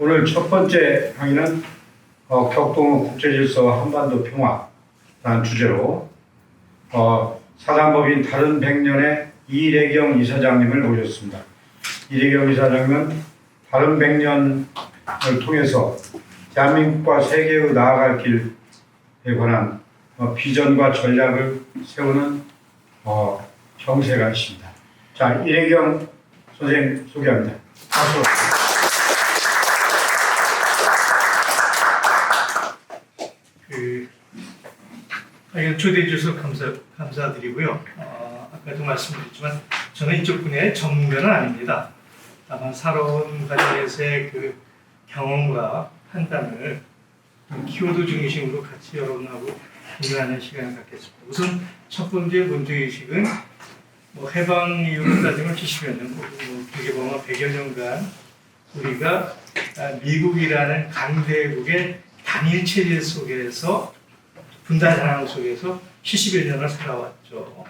오늘 첫 번째 강의는 격동 국제질서 한반도 평화라는 주제로 사단법인 다른 100년의 이래경 이사장님을 모셨습니다. 이래경 이사장은 다른 100년을 통해서 대한민국과 세계의 나아갈 길에 관한 비전과 전략을 세우는 정세가 있습니다. 자, 이래경 선생님 소개합니다. 박수. 초대해 주셔서 감사드리고요. 아까도 말씀드렸지만 저는 이쪽 분야의 전문가는 아닙니다. 다만 살아온 과정에서의 그 경험과 판단을 키워드 중심으로 같이 여러분하고 공유하는 시간을 갖겠습니다. 우선 첫 번째 문제의식은 해방 이후로 따지면 70여 년, 되게 보면 100여 년간 우리가 미국이라는 강대국의 단일 체제 속에서 분단 상황 속에서 70여 년을 살아왔죠.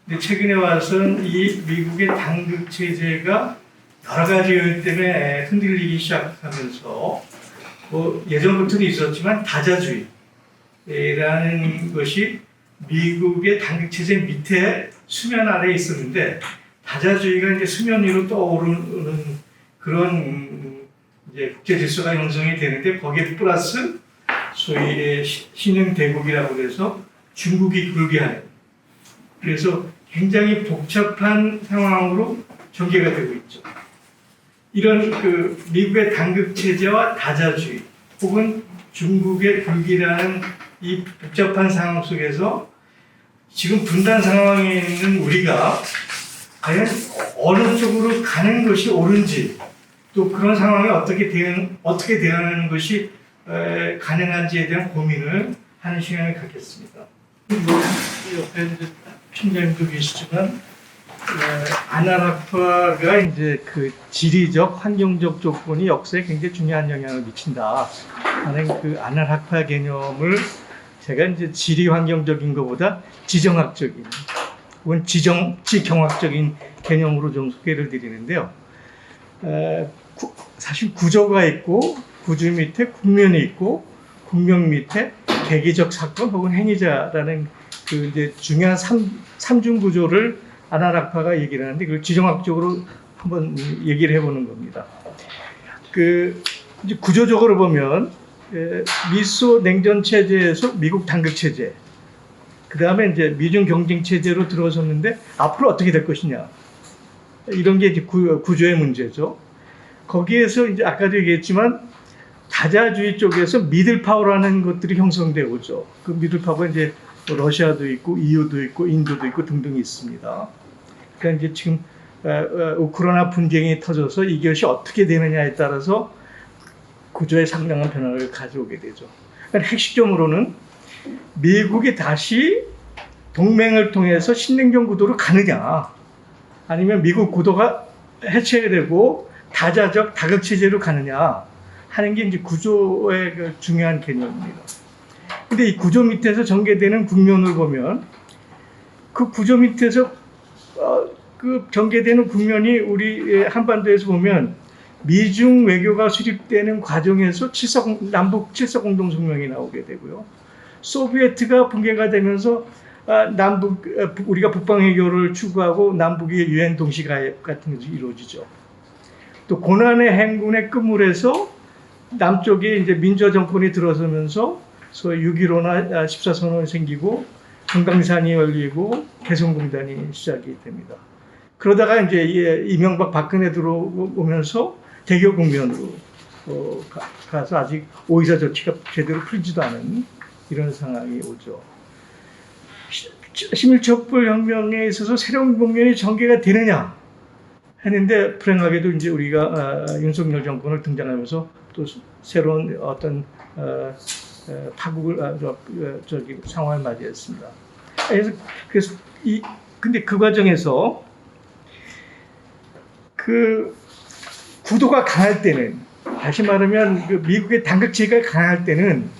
근데 최근에 와서는 이 미국의 단극 체제가 여러 가지 요인 때문에 흔들리기 시작하면서 예전부터도 있었지만 다자주의라는 것이 미국의 단극 체제 밑에 수면 아래에 있었는데 다자주의가 이제 수면 위로 떠오르는 그런 이제 국제 질서가 형성이 되는데 거기에 플러스 소위 신흥 대국이라고 해서 중국이 굴게하는 그래서 굉장히 복잡한 상황으로 전개가 되고 있죠. 이런 그 미국의 단극 체제와 다자주의 혹은 중국의 굴기라는 이 복잡한 상황 속에서 지금 분단 상황에 있는 우리가 과연 어느 쪽으로 가는 것이 옳은지 또 그런 상황에 어떻게 대응하는 것이 가능한지에 대한 고민을 하는 시간을 갖겠습니다. 옆에 팀장님도 계시지만 아나락파가 이제 그 지리적, 환경적 조건이 역사에 굉장히 중요한 영향을 미친다 하는 그 아나락파 개념을 제가 이제 지리 환경적인 것보다 지정학적인 혹은 지경학적인 개념으로 좀 소개를 드리는데요. 사실 구조가 있고 구조 밑에 국면이 있고 국면 밑에 계기적 사건 혹은 행위자라는 그 이제 중요한 삼중 구조를 아나락파가 얘기를 하는데 그걸 지정학적으로 한번 얘기를 해보는 겁니다. 그 이제 구조적으로 보면 미소 냉전 체제에서 미국 단극 체제, 그 다음에 이제 미중 경쟁 체제로 들어섰는데 앞으로 어떻게 될 것이냐 이런 게 이제 구조의 문제죠. 거기에서 이제 아까도 얘기했지만 다자주의 쪽에서 미들파워라는 것들이 형성되어 오죠. 그 미들파워가 이제 러시아도 있고 EU도 있고 인도도 있고 등등이 있습니다. 그러니까 이제 지금 우크라이나 분쟁이 터져서 이것이 어떻게 되느냐에 따라서 구조에 상당한 변화를 가져오게 되죠. 그러니까 핵심적으로는 미국이 다시 동맹을 통해서 신냉전 구도로 가느냐 아니면 미국 구도가 해체되고 다자적 다극 체제로 가느냐 하는 게 이제 구조의 그 중요한 개념입니다. 근데 이 구조 밑에서 전개되는 국면을 보면 그 구조 밑에서 그 전개되는 국면이 우리 한반도에서 보면 미중 외교가 수립되는 과정에서 남북 칠사 공동성명이 나오게 되고요. 소비에트가 붕괴가 되면서 우리가 북방 외교를 추구하고 남북이 유엔 동시 가입 같은 것이 이루어지죠. 또 고난의 행군의 끝물에서 남쪽에 이제 민주화 정권이 들어서면서 소위 6.15나 14선언이 생기고 금강산이 열리고 개성공단이 시작이 됩니다. 그러다가 이제 이명박 박근혜 들어오면서 대결 국면으로 가서 아직 오이사 조치가 제대로 풀리지도 않은 이런 상황이 오죠. 11촛불 혁명에 있어서 새로운 국면이 전개가 되느냐 했는데 불행하게도 이제 우리가 윤석열 정권을 등장하면서 또 새로운 어떤 파국을 상황을 맞이했습니다. 그래서 근데 그 과정에서 그 구도가 강할 때는 다시 말하면 그 미국의 단극 체제가 강할 때는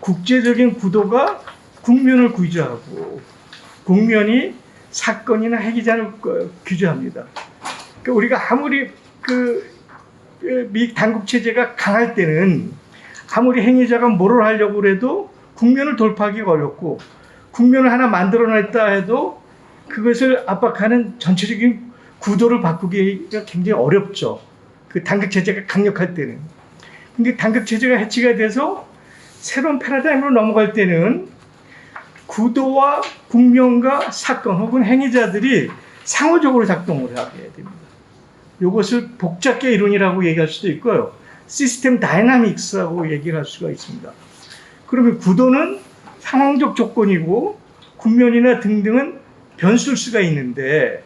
국제적인 구도가 국면을 규제하고 국면이 사건이나 핵이자를 규제합니다. 그러니까 우리가 아무리 그 미 당국 체제가 강할 때는 아무리 행위자가 뭐를 하려고 해도 국면을 돌파하기가 어렵고 국면을 하나 만들어냈다 해도 그것을 압박하는 전체적인 구도를 바꾸기가 굉장히 어렵죠. 그 당국 체제가 강력할 때는. 근데 당국 체제가 해치가 돼서 새로운 패러다임으로 넘어갈 때는 구도와 국면과 사건 혹은 행위자들이 상호적으로 작동을 하게 됩니다. 이것을 복잡계 이론이라고 얘기할 수도 있고요. 시스템 다이나믹스라고 얘기를 할 수가 있습니다. 그러면 구도는 상황적 조건이고 국면이나 등등은 변수일 수가 있는데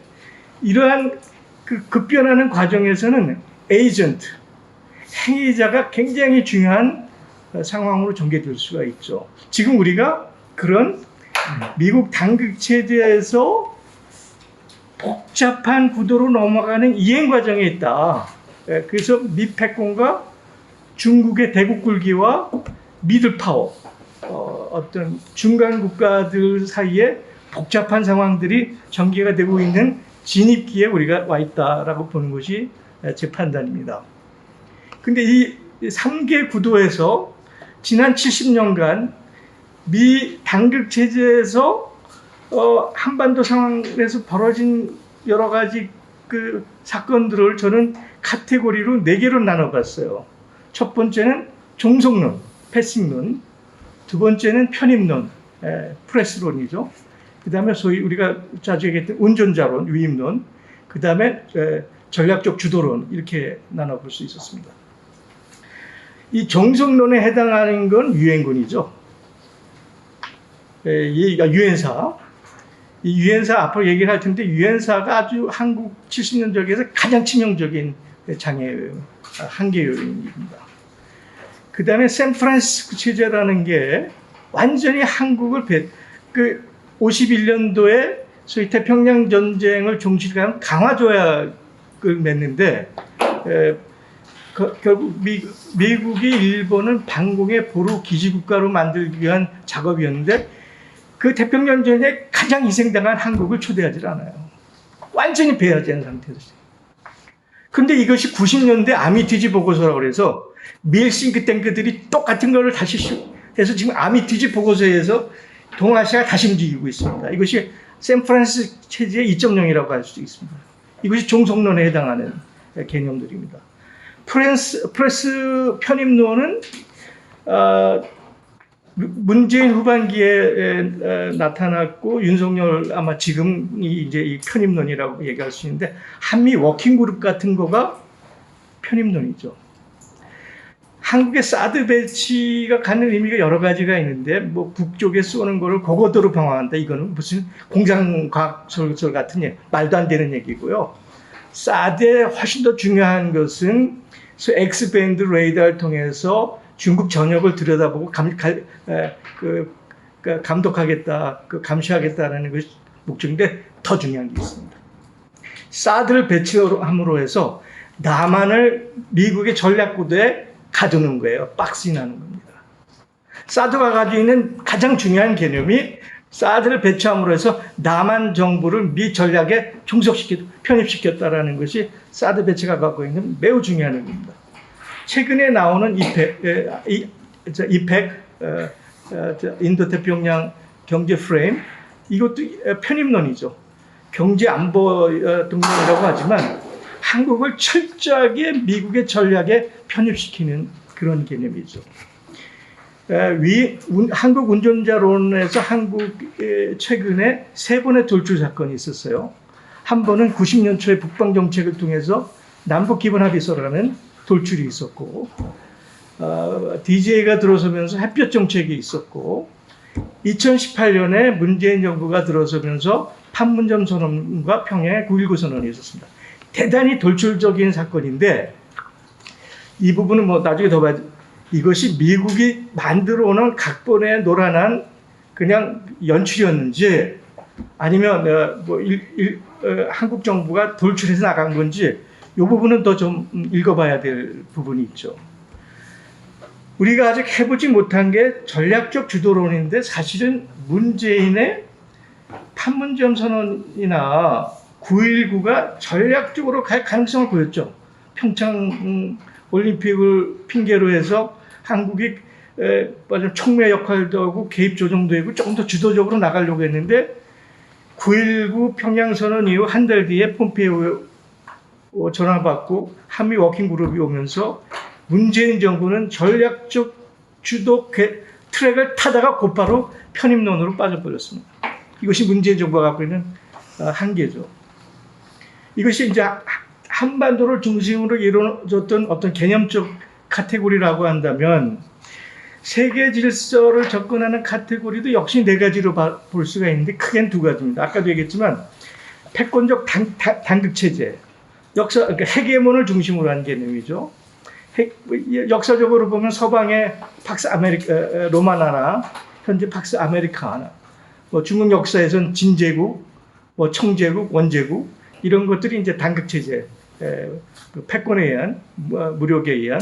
이러한 그 급변하는 과정에서는 에이전트, 행위자가 굉장히 중요한 상황으로 전개될 수가 있죠. 지금 우리가 그런 미국 당국 체제에서 복잡한 구도로 넘어가는 이행 과정에 있다. 그래서 미 패권과 중국의 대국 굴기와 미들 파워, 어떤 중간 국가들 사이에 복잡한 상황들이 전개가 되고 있는 진입기에 우리가 와 있다라고 보는 것이 제 판단입니다. 근데 이 3개 구도에서 지난 70년간 미 당국 체제에서 한반도 상황에서 벌어진 여러 가지 그 사건들을 저는 카테고리로 4개로 나눠봤어요. 첫 번째는 종속론, 패싱론, 두 번째는 편입론, 프레스론이죠. 그 다음에 소위 우리가 자주 얘기했던 운전자론, 위임론, 그 다음에 전략적 주도론 이렇게 나눠볼 수 있었습니다. 이 종속론에 해당하는 건 유엔군이죠. 유엔사. 이 유엔사 앞으로 얘기를 할 텐데 유엔사가 아주 한국 70년 전에서 가장 치명적인 장애예요. 한계 요인입니다. 그 다음에 샌프란시스코 체제라는 게 완전히 한국을 51년도에 소위 태평양 전쟁을 종식을 한 강화 조약을 맺는데 결국 미국이 일본은 반공의 보루 기지국가로 만들기 위한 작업이었는데 그 태평양 전쟁에 가장 희생당한 한국을 초대하지 않아요. 완전히 배제한 상태였어요. 근데 이것이 90년대 아미티지 보고서라고 해서 미일 싱크탱크들이 똑같은 거를 다시 해서 지금 아미티지 보고서에서 동아시아가 다시 움직이고 있습니다. 이것이 샌프란시스코 체제의 2.0이라고 할 수 있습니다. 이것이 종속론에 해당하는 개념들입니다. 프레스 편입론은 문재인 후반기에 나타났고 윤석열 아마 지금이 이제 이 편입론이라고 얘기할 수 있는데 한미 워킹그룹 같은 거가 편입론이죠. 한국의 사드 배치가 갖는 의미가 여러 가지가 있는데 뭐 북쪽에 쏘는 거를 고고도로 방어한다. 이거는 무슨 공장과학설 같은 말도 안 되는 얘기고요. 사드에 훨씬 더 중요한 것은 X밴드 레이더를 통해서 중국 전역을 들여다보고 감독하겠다, 감시하겠다라는 것이 목적인데 더 중요한 게 있습니다. 사드를 배치함으로 해서 남한을 미국의 전략구도에 가두는 거예요. 박스인하는 겁니다. 사드가 가지고 있는 가장 중요한 개념이 사드를 배치함으로 해서 남한 정부를 미 전략에 편입시켰다라는 것이 사드 배치가 갖고 있는 매우 중요한 의미입니다. 최근에 나오는 이펙 인도태평양 경제 프레임 이것도 편입론이죠. 경제 안보 동맹이라고 하지만 한국을 철저하게 미국의 전략에 편입시키는 그런 개념이죠. 한국 운전자론에서 한국에 최근에 3번의 돌출 사건이 있었어요. 한 번은 90년 초에 북방 정책을 통해서 남북 기본 합의서라는 돌출이 있었고, DJ가 들어서면서 햇볕 정책이 있었고, 2018년에 문재인 정부가 들어서면서 판문점 선언과 평양의 9.19 선언이 있었습니다. 대단히 돌출적인 사건인데 이 부분은 뭐 나중에 더 봐야지. 이것이 미국이 만들어 오는 각본에 노란한 그냥 연출이었는지 아니면 한국 정부가 돌출해서 나간 건지 이 부분은 더 좀 읽어봐야 될 부분이 있죠. 우리가 아직 해보지 못한 게 전략적 주도론인데 사실은 문재인의 판문점 선언이나 9.19가 전략적으로 갈 가능성을 보였죠. 평창 올림픽을 핑계로 해서 한국이 촉매 역할도 하고 개입 조정도 하고 조금 더 주도적으로 나가려고 했는데 9.19 평양선언 이후 한 달 뒤에 폼페이오 전화받고 한미 워킹그룹이 오면서 문재인 정부는 전략적 주도 트랙을 타다가 곧바로 편입론으로 빠져버렸습니다. 이것이 문재인 정부가 갖고 있는 한계죠. 이것이 이제 한반도를 중심으로 이루어졌던 어떤 개념적 카테고리라고 한다면 세계 질서를 접근하는 카테고리도 역시 네 가지로 볼 수가 있는데 크게는 두 가지입니다. 아까도 얘기했지만 패권적 단극 체제, 그러니까 헤게몬을 중심으로 한 개념이죠. 역사적으로 보면 서방의 팍스 로마 나라, 현재 팍스 아메리카나, 중국 역사에서는 진제국, 청제국, 원제국 이런 것들이 이제 단극 체제, 패권에 의한 무력에 의한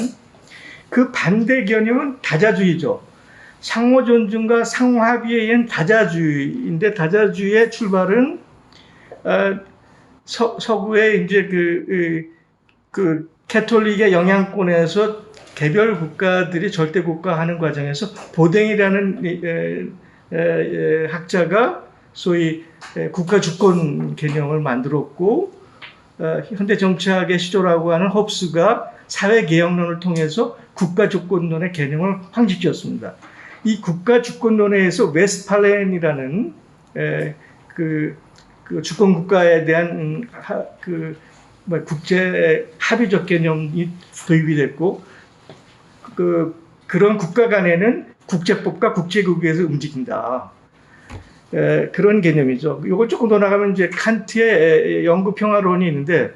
그 반대 개념은 다자주의죠. 상호 존중과 상호 합의에 의한 다자주의인데 다자주의의 출발은 서구의 이제 그 캐톨릭의 영향권에서 개별 국가들이 절대 국가하는 과정에서 보댕이라는 학자가 소위 국가 주권 개념을 만들었고 현대 정치학의 시조라고 하는 홉스가 사회 개혁론을 통해서 국가 주권론의 개념을 확립시켰습니다. 이 국가 주권론에 의해서 웨스트팔렌이라는 그 주권 국가에 대한 국제 합의적 개념이 도입이 됐고 그런 국가 간에는 국제법과 국제국에서 움직인다. 그런 개념이죠. 이걸 조금 더 나가면 이제 칸트의 영구평화론이 있는데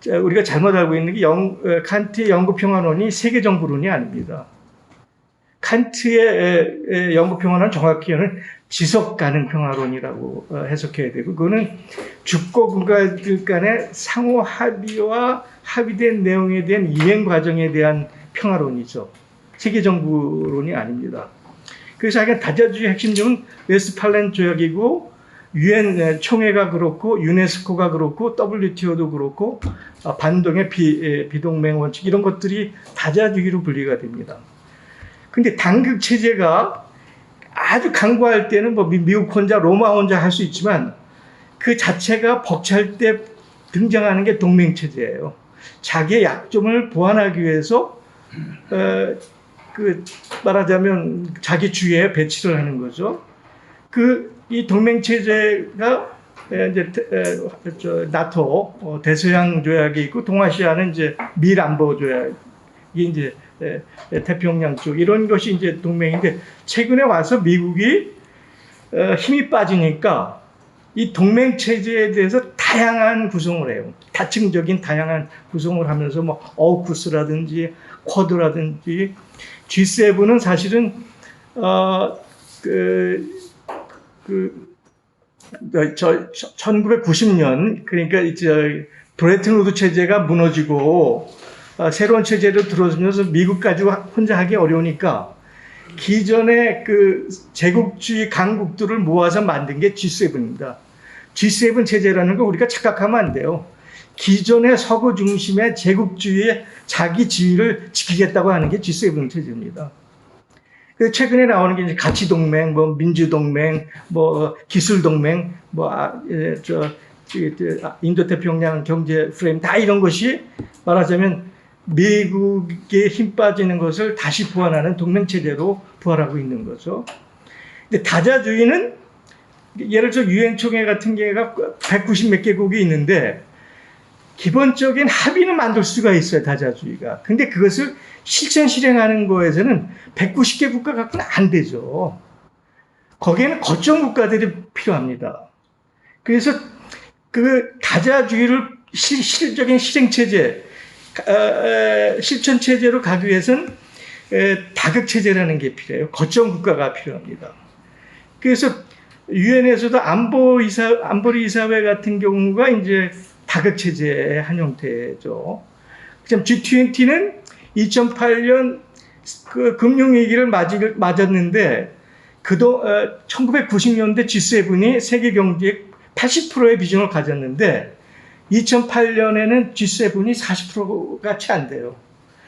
우리가 잘못 알고 있는 게 칸트의 영구평화론이 세계정부론이 아닙니다. 칸트의 영구평화론은 정확히는 지속가능평화론이라고 해석해야 되고 그거는 주권 국가들 간의 상호 합의와 합의된 내용에 대한 이행 과정에 대한 평화론이죠. 세계정부론이 아닙니다. 그래서 하여간 다자주의 핵심점은 웨스트팔렌 조약이고 유엔 총회가 그렇고 유네스코가 그렇고 WTO도 그렇고 반동의 비동맹 원칙 이런 것들이 다자주의로 분리가 됩니다. 근데 단극 체제가 아주 강구할 때는 뭐 미국 혼자 로마 혼자 할 수 있지만 그 자체가 벅찰 때 등장하는 게 동맹 체제예요. 자기의 약점을 보완하기 위해서 말하자면 자기 주위에 배치를 하는 거죠. 이 동맹 체제가 이제 나토 대서양 조약이 있고 동아시아는 이제 미일 안보 조약이 이제 태평양 쪽 이런 것이 이제 동맹인데 최근에 와서 미국이 힘이 빠지니까 이 동맹 체제에 대해서 다양한 구성을 해요. 다층적인 다양한 구성을 하면서 뭐 어우쿠스라든지 쿼드라든지 G7은 사실은 1990년 그러니까 이제 브레튼 우드 체제가 무너지고 새로운 체제로 들어서면서 미국 가지고 혼자 하기 어려우니까 기존의 그 제국주의 강국들을 모아서 만든 게 G7입니다. G7 체제라는 거 우리가 착각하면 안 돼요. 기존의 서구 중심의 제국주의의 자기 지위를 지키겠다고 하는 게 G7 체제입니다. 그래서 최근에 나오는 게 이제 가치동맹, 뭐 민주동맹, 뭐 기술동맹, 인도태평양 경제 프레임 다 이런 것이 말하자면 미국의 힘 빠지는 것을 다시 부활하는 동맹체제로 부활하고 있는 거죠. 근데 다자주의는 예를 들어 유엔 총회 같은 경우가 190 몇 개국이 있는데 기본적인 합의는 만들 수가 있어요, 다자주의가. 근데 그것을 실행하는 거에서는 190개 국가 갖고는 안 되죠. 거기에는 거점 국가들이 필요합니다. 그래서 그 다자주의를 실질적인 실행체제, 실천체제로 가기 위해서는 다극체제라는 게 필요해요. 거점 국가가 필요합니다. 그래서 유엔에서도 안보리 이사회 같은 경우가 이제 다극체제의 한 형태죠. 그다음 G20는 2008년 그 금융위기를 맞았는데 1990년대 G7이 세계 경제의 80%의 비중을 가졌는데 2008년에는 G7이 40%가 채 안 돼요.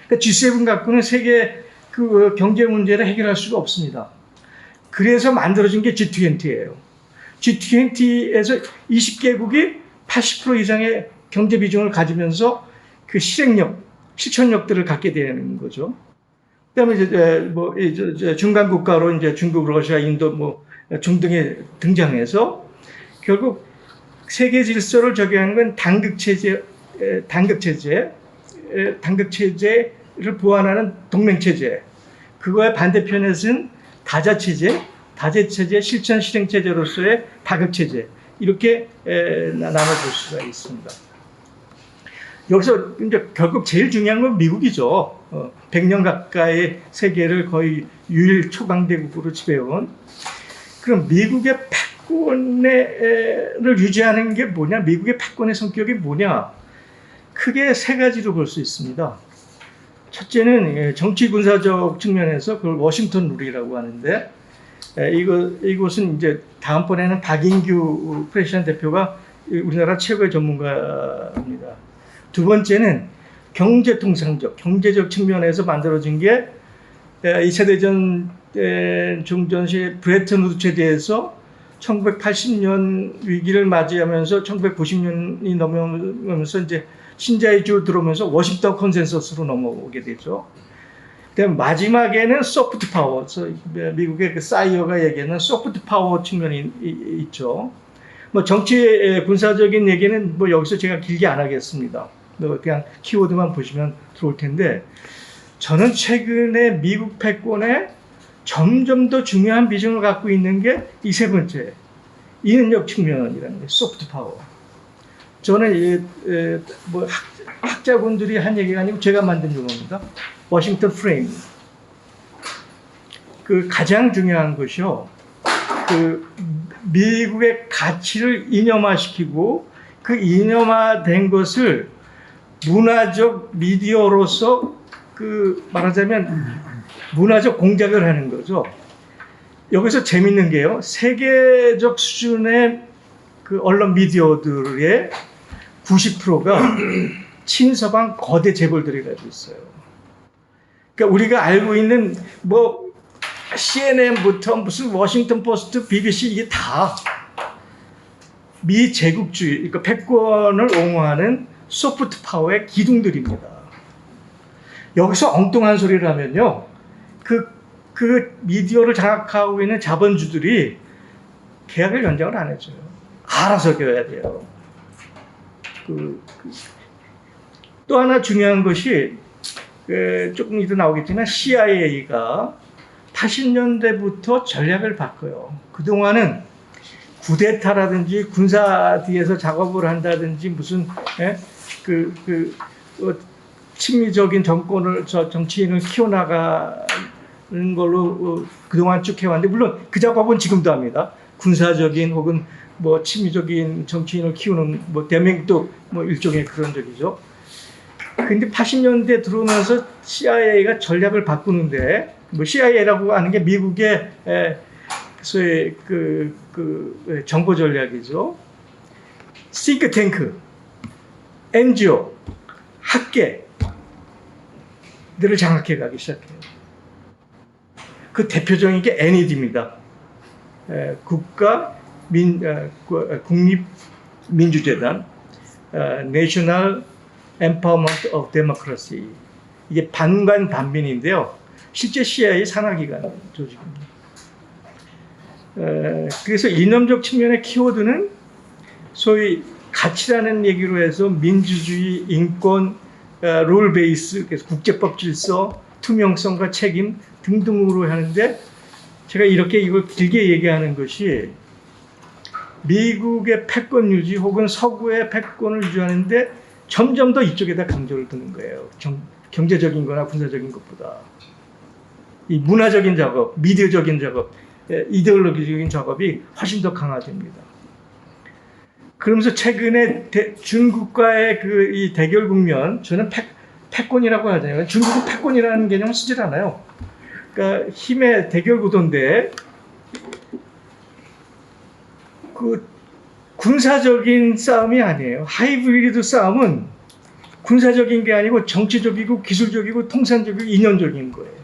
그러니까 G7 갖고는 세계 그 경제 문제를 해결할 수가 없습니다. 그래서 만들어진 게 G20예요. G20에서 20개국이 80% 이상의 경제 비중을 가지면서 그 실천력들을 갖게 되는 거죠. 그다음에 이제 중간 국가로 이제 중국, 러시아, 인도, 중등에 등장해서 결국 세계 질서를 적용하는 건 단극 체제를 보완하는 동맹 체제. 그거의 반대편에서는 다자 체제 실천 실행 체제로서의 다극 체제. 이렇게 나눠볼 수가 있습니다. 여기서 이제 결국 제일 중요한 건 미국이죠. 100년 가까이 세계를 거의 유일 초강대국으로 지배해온. 그럼 미국의 패권을 유지하는 게 뭐냐? 미국의 패권의 성격이 뭐냐? 크게 세 가지로 볼 수 있습니다. 첫째는 정치 군사적 측면에서 그걸 워싱턴 룰이라고 하는데, 이곳은 이제 다음번에는 박인규 프레시안 대표가 우리나라 최고의 전문가입니다. 두 번째는 경제적 측면에서 만들어진 게 2차 대전 종전 시 브레튼 우드 체제에서 1980년 위기를 맞이하면서 1990년이 넘어오면서 이제 신자유주의 들어오면서 워싱턴 컨센서스로 넘어오게 되죠. 그다음 마지막에는 소프트 파워, 미국의 그 사이어가 얘기하는 소프트 파워 측면이 있죠. 정치 군사적인 얘기는 여기서 제가 길게 안 하겠습니다. 그냥 키워드만 보시면 들어올 텐데, 저는 최근에 미국 패권에 점점 더 중요한 비중을 갖고 있는 게 이 세 번째, 이능력 측면이라는 게 소프트 파워. 저는 학자분들이 한 얘기가 아니고 제가 만든 용어입니다. 워싱턴 프레임. 그 가장 중요한 것이요. 그 미국의 가치를 이념화시키고 그 이념화된 것을 문화적 미디어로서 그 말하자면 문화적 공작을 하는 거죠. 여기서 재밌는 게요. 세계적 수준의 그 언론 미디어들의 90%가 친서방 거대 재벌들이 가지고 있어요. 그러니까 우리가 알고 있는 CNN부터 무슨 워싱턴 포스트, BBC 이게 다 미 제국주의, 그러니까 패권을 옹호하는 소프트 파워의 기둥들입니다. 여기서 엉뚱한 소리를 하면요, 그 미디어를 장악하고 있는 자본주들이 계약을 연장을 안 해줘요. 알아서 겨야 돼요. 또 하나 중요한 것이 조금 이따 나오겠지만 CIA가 80년대부터 전략을 바꿔요. 그동안은 구데타라든지 군사 뒤에서 작업을 한다든지 무슨 친미적인 정치인을 키워나가는 걸로 그동안 쭉 해왔는데, 물론 그 작업은 지금도 합니다. 군사적인 혹은 친미적인 정치인을 키우는 대한민국도 일종의 그런 적이죠. 근데 80년대 들어오면서 CIA가 전략을 바꾸는데, CIA라고 하는 게 미국의 소위 정보 전략이죠. 싱크탱크, NGO, 학계들을 장악해 가기 시작해요. 그 대표적인 게 NED입니다. 국립민주재단, National Empowerment of Democracy. 이게 반관반민인데요. 실제 CIA 산하기관 조직입니다. 그래서 이념적 측면의 키워드는 소위 가치라는 얘기로 해서 민주주의, 인권, 룰 베이스, 그래서 국제법 질서, 투명성과 책임 등등으로 하는데, 제가 이렇게 이걸 길게 얘기하는 것이 미국의 패권 유지 혹은 서구의 패권을 유지하는데 점점 더 이쪽에다 강조를 두는 거예요. 경제적인 거나 군사적인 것보다. 이 문화적인 작업, 미디어적인 작업, 이데올로기적인 작업이 훨씬 더 강화됩니다. 그러면서 최근에 중국과의 이 대결 국면, 저는 패권이라고 하잖아요. 중국은 패권이라는 개념을 쓰질 않아요. 그러니까 힘의 대결 구도인데, 군사적인 싸움이 아니에요. 하이브리드 싸움은 군사적인 게 아니고 정치적이고 기술적이고 통상적이고 인연적인 거예요.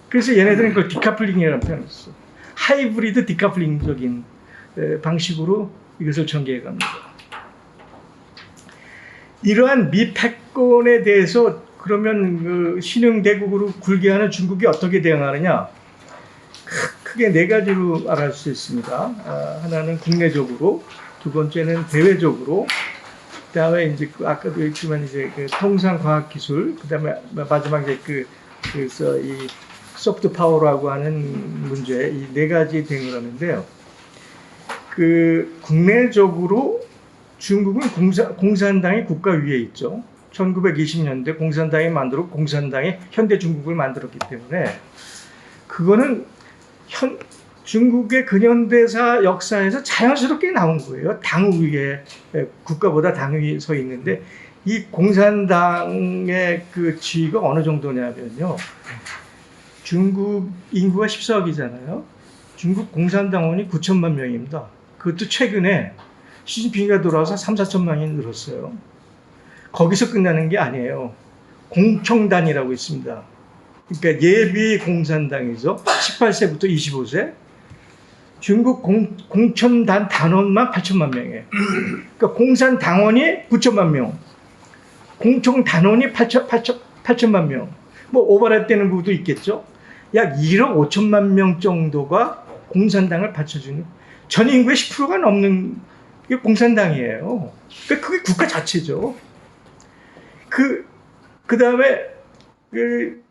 그래서 얘네들은 그걸 디카플링이라는 표현을 써. 하이브리드 디카플링적인 방식으로 이것을 전개해 갑니다. 이러한 미 패권에 대해서 그러면 그 신흥대국으로 굴게 하는 중국이 어떻게 대응하느냐? 크게 네 가지로 말할 수 있습니다. 하나는 국내적으로, 두 번째는 대외적으로, 그다음에 이제 아까도 얘기했지만 이제 그 통상 과학 기술, 그다음에 마지막에 그래서 이 소프트 파워라고 하는 문제, 이 네 가지 대응을 하는데요. 그 국내적으로 중국은 공산당이 국가 위에 있죠. 1920년대 공산당이 만들었고 공산당이 현대 중국을 만들었기 때문에 그거는 중국의 근현대사 역사에서 자연스럽게 나온 거예요. 당 위에, 국가보다 당 위에 서 있는데 이 공산당의 그 지위가 어느 정도냐면요. 중국 인구가 14억이잖아요. 중국 공산당원이 9천만 명입니다. 그것도 최근에 시진핑이가 돌아와서 3, 4천만이 늘었어요. 거기서 끝나는 게 아니에요. 공청단이라고 있습니다. 그러니까 예비 공산당이죠. 18세부터 25세. 중국 공천단 단원만 8천만 명이에요. 그러니까 공산당원이 9천만 명. 공청단원이 8천만 명. 뭐 오버랩되는 부분도 있겠죠. 약 1억 5천만 명 정도가 공산당을 받쳐주는 전 인구의 10%가 넘는 게 공산당이에요. 그러니까 그게 국가 자체죠. 그 다음에 그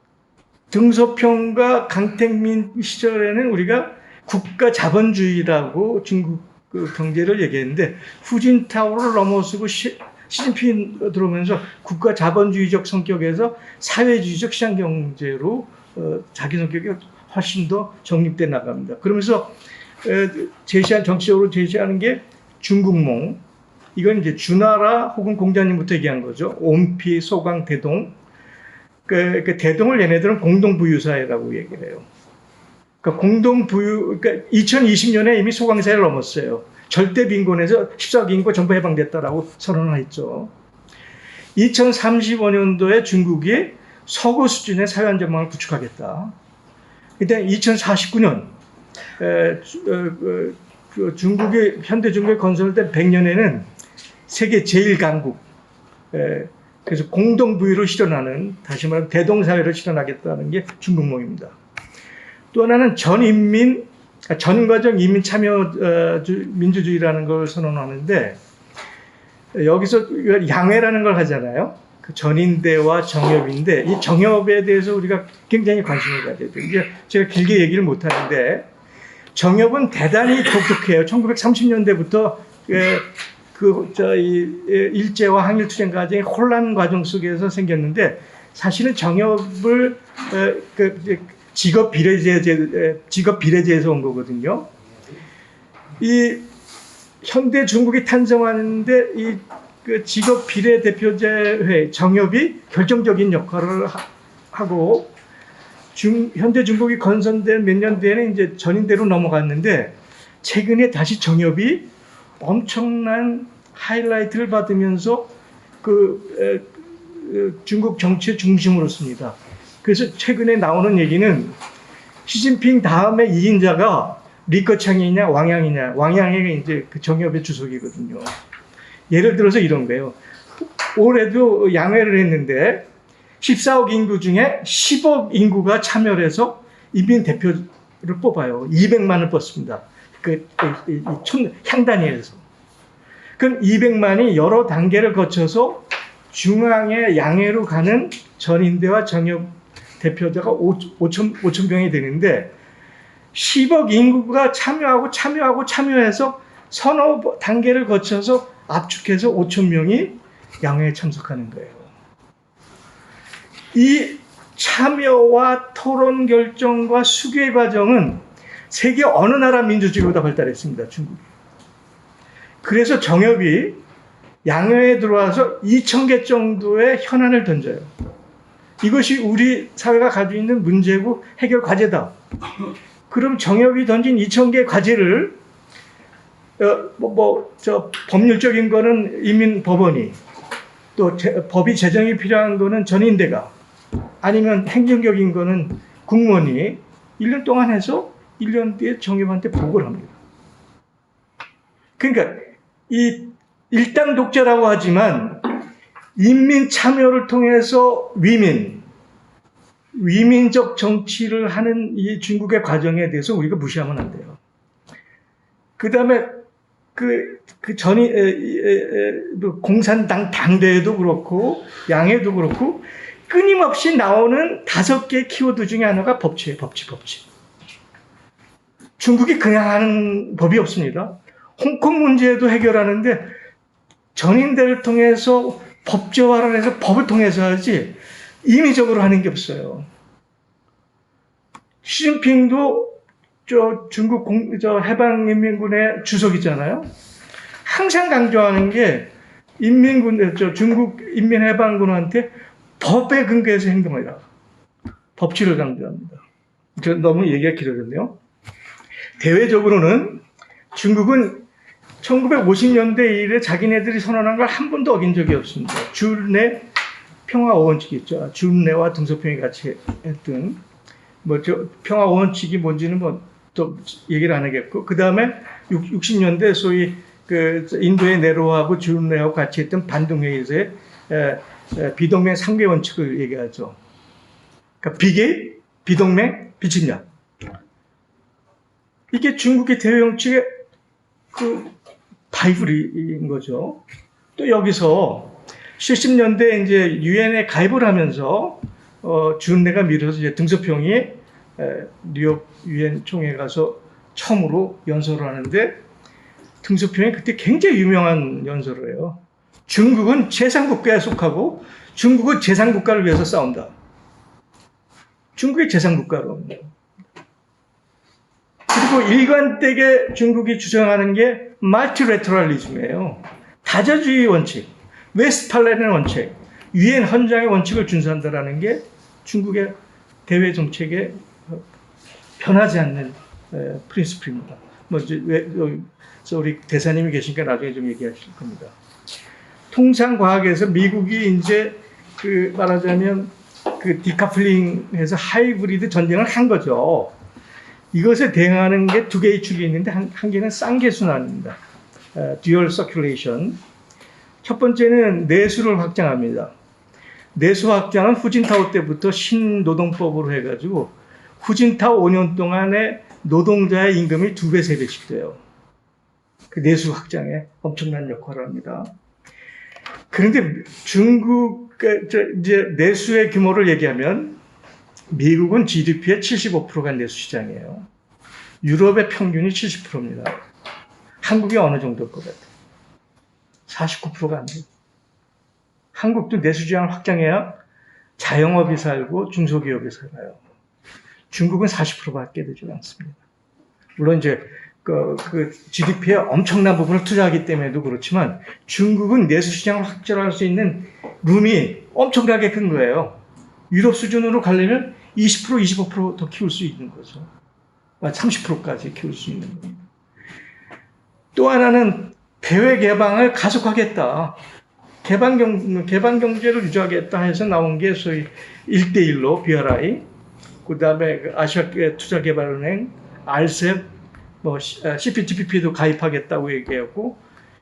등소평과 강택민 시절에는 우리가 국가 자본주의라고 중국 그 경제를 얘기했는데 후진타오를 넘어서고 시진핑이 들어오면서 국가 자본주의적 성격에서 사회주의적 시장경제로 자기 성격이 훨씬 더 정립돼 나갑니다. 그러면서 정치적으로 제시하는 게 중국몽. 이건 이제 주나라 혹은 공자님부터 얘기한 거죠. 온피, 소강, 대동. 그 대동을 얘네들은 공동부유사회라고 얘기를 해요. 그러니까 그러니까 2020년에 이미 소강사회를 넘었어요. 절대 빈곤에서 14억 인구가 전부 해방됐다라고 선언을 했죠. 2035년도에 중국이 서구 수준의 사회 안전망을 구축하겠다. 그때 2049년 중국이 현대 중국이 건설된 100년에는 세계 제1강국, 그래서 공동부유를 실현하는, 다시 말하면 대동사회를 실현하겠다는 게 중국몽입니다. 또 하나는 전과정 인민 참여 민주주의라는 걸 선언하는데, 여기서 양회라는 걸 하잖아요. 그 전인대와 정협인데, 이 정협에 대해서 우리가 굉장히 관심을 가져야 돼요. 이제 제가 길게 얘기를 못 하는데, 정협은 대단히 독특해요. 1930년대부터 일제와 항일 투쟁 과정의 혼란 과정 속에서 생겼는데, 사실은 정협을 직업 비례제에서 온 거거든요. 이 현대 중국이 탄생하는데 이 직업 비례 대표제회 정협이 결정적인 역할을 하고 현대 중국이 건설된 몇 년 뒤에는 이제 전인대로 넘어갔는데 최근에 다시 정협이 엄청난 하이라이트를 받으면서 중국 정치의 중심으로 씁니다. 그래서 최근에 나오는 얘기는 시진핑 다음에 2인자가 리커창이냐 왕양이냐. 왕양이 이제 그 정협의 주석이거든요. 예를 들어서 이런 거예요. 올해도 양회를 했는데 14억 인구 중에 10억 인구가 참여를 해서 인민 대표를 뽑아요. 200만을 뽑습니다. 향단위에서. 그럼 200만이 여러 단계를 거쳐서 중앙의 양회로 가는 전인대와 정협 대표자가 5천 명이 되는데 10억 인구가 참여해서 서너 단계를 거쳐서 압축해서 5천 명이 양회에 참석하는 거예요. 이 참여와 토론 결정과 수교 과정은 세계 어느 나라 민주주의보다 발달했습니다. 중국이. 그래서 정협이 양회에 들어와서 2,000개 정도의 현안을 던져요. 이것이 우리 사회가 가지고 있는 문제고 해결 과제다. 그럼 정협이 던진 2,000개 과제를 법률적인 거는 이민법원이, 또 법이 제정이 필요한 거는 전인대가, 아니면 행정적인 거는 국무원이 1년 동안 해서 1년 뒤에 정협한테 보고를 합니다. 그러니까 이 일당 독재라고 하지만 인민 참여를 통해서 위민적 정치를 하는 이 중국의 과정에 대해서 우리가 무시하면 안 돼요. 그 다음에 공산당 당대에도 그렇고 양에도 그렇고 끊임없이 나오는 5개 키워드 중에 하나가 법치예요. 법치. 중국이 그냥 하는 법이 없습니다. 홍콩 문제도 해결하는데 전인대를 통해서 법제화를 해서 법을 통해서 하지 임의적으로 하는 게 없어요. 시진핑도 중국 해방인민군의 주석이잖아요. 항상 강조하는 게 중국 인민해방군한테 법에 근거해서 행동해라. 법치를 강조합니다. 너무 얘기가 길어졌네요. 대외적으로는 중국은 1950년대 이래 자기네들이 선언한 걸 한 번도 어긴 적이 없습니다. 주내 평화오원칙이 있죠. 주내와 등소평이 같이 했던 평화오원칙이 뭔지는 또 얘기를 안 하겠고, 그 다음에 60년대 소위 인도의 네로하고 주내하고 같이 했던 반동회의에서의 비동맹 3개 원칙을 얘기하죠. 그러니까 비개입, 비동맹, 비침략. 이게 중국의 대외 정치의 바이블인 거죠. 또 여기서 70년대 이제 유엔에 가입을 하면서 주내가 밀어서 이제 등소평이 뉴욕 유엔 총회에 가서 처음으로 연설을 하는데, 등소평이 그때 굉장히 유명한 연설을 해요. 중국은 제3국가에 속하고 중국은 제3국가를 위해서 싸운다. 중국이 제3국가로. 그리고 일관되게 중국이 주장하는 게 멀티레터럴리즘이에요. 다자주의 원칙, 웨스트팔레르 원칙, 유엔 헌장의 원칙을 준수한다라는 게 중국의 대외 정책에 변하지 않는 프린시플입니다. 우리 대사님이 계시니까 나중에 좀 얘기하실 겁니다. 통상과학에서 미국이 이제 말하자면 디카플링해서 하이브리드 전쟁을 한 거죠. 이것에 대응하는 게 2개의 축이 있는데 한 개는 쌍계순환입니다. 듀얼 서큘레이션. 첫 번째는 내수를 확장합니다. 내수 확장은 후진타오 때부터 신노동법으로 해가지고 후진타오 5년 동안에 노동자의 임금이 2배, 3배씩 돼요. 그 내수 확장에 엄청난 역할을 합니다. 그런데 중국 이제 내수의 규모를 얘기하면 미국은 GDP의 75%가 내수 시장이에요. 유럽의 평균이 70%입니다. 한국이 어느 정도일 것 같아요? 49%가 안 돼요. 한국도 내수 시장을 확장해야 자영업이 살고 중소기업이 살아요. 중국은 40%밖에 되지 않습니다. 물론 이제 GDP에 엄청난 부분을 투자하기 때문에도 그렇지만 중국은 내수 시장을 확장할 수 있는 룸이 엄청나게 큰 거예요. 유럽 수준으로 가려면 20%, 25% 더 키울 수 있는 거죠. 30%까지 키울 수 있는 겁니다. 또 하나는 대외 개방을 가속하겠다. 개방 경제를 유지하겠다 해서 나온 게 소위 1대1로 BRI, 그 다음에 아시아 투자개발은행, RCEP, CPTPP도 가입하겠다고 얘기했고,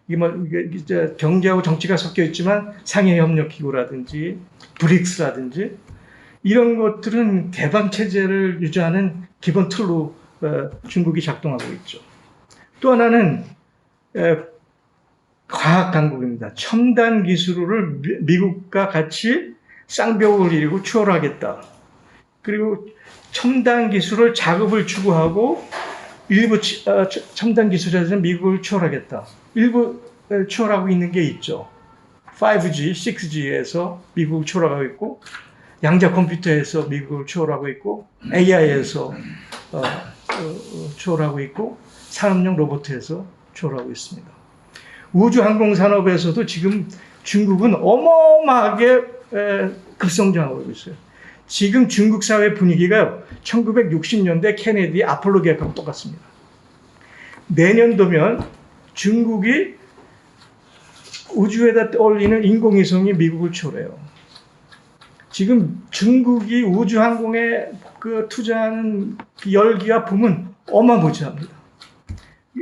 이게 경제하고 정치가 섞여 있지만 상해협력기구라든지 브릭스라든지 이런 것들은 개방 체제를 유지하는 기본 틀로 중국이 작동하고 있죠. 또 하나는 과학 강국입니다. 첨단 기술을 미국과 같이 쌍벽을 이루고 추월하겠다. 그리고 첨단 기술을 자급을 추구하고 일부 첨단 기술에서는 미국을 추월하겠다. 일부 추월하고 있는 게 있죠. 5G, 6G에서 미국을 추월하고 있고, 양자 컴퓨터에서 미국을 추월하고 있고, AI에서 추월하고 있고, 산업용 로봇에서 추월하고 있습니다. 우주항공산업에서도 지금 중국은 어마어마하게 급성장하고 있어요. 지금 중국 사회 분위기가 1960년대 케네디 아폴로 계획하고 똑같습니다. 내년도면 중국이 우주에다 올리는 인공위성이 미국을 초래해요. 지금 중국이 우주항공에 그 투자하는 그 열기와 붐은 어마무지합니다.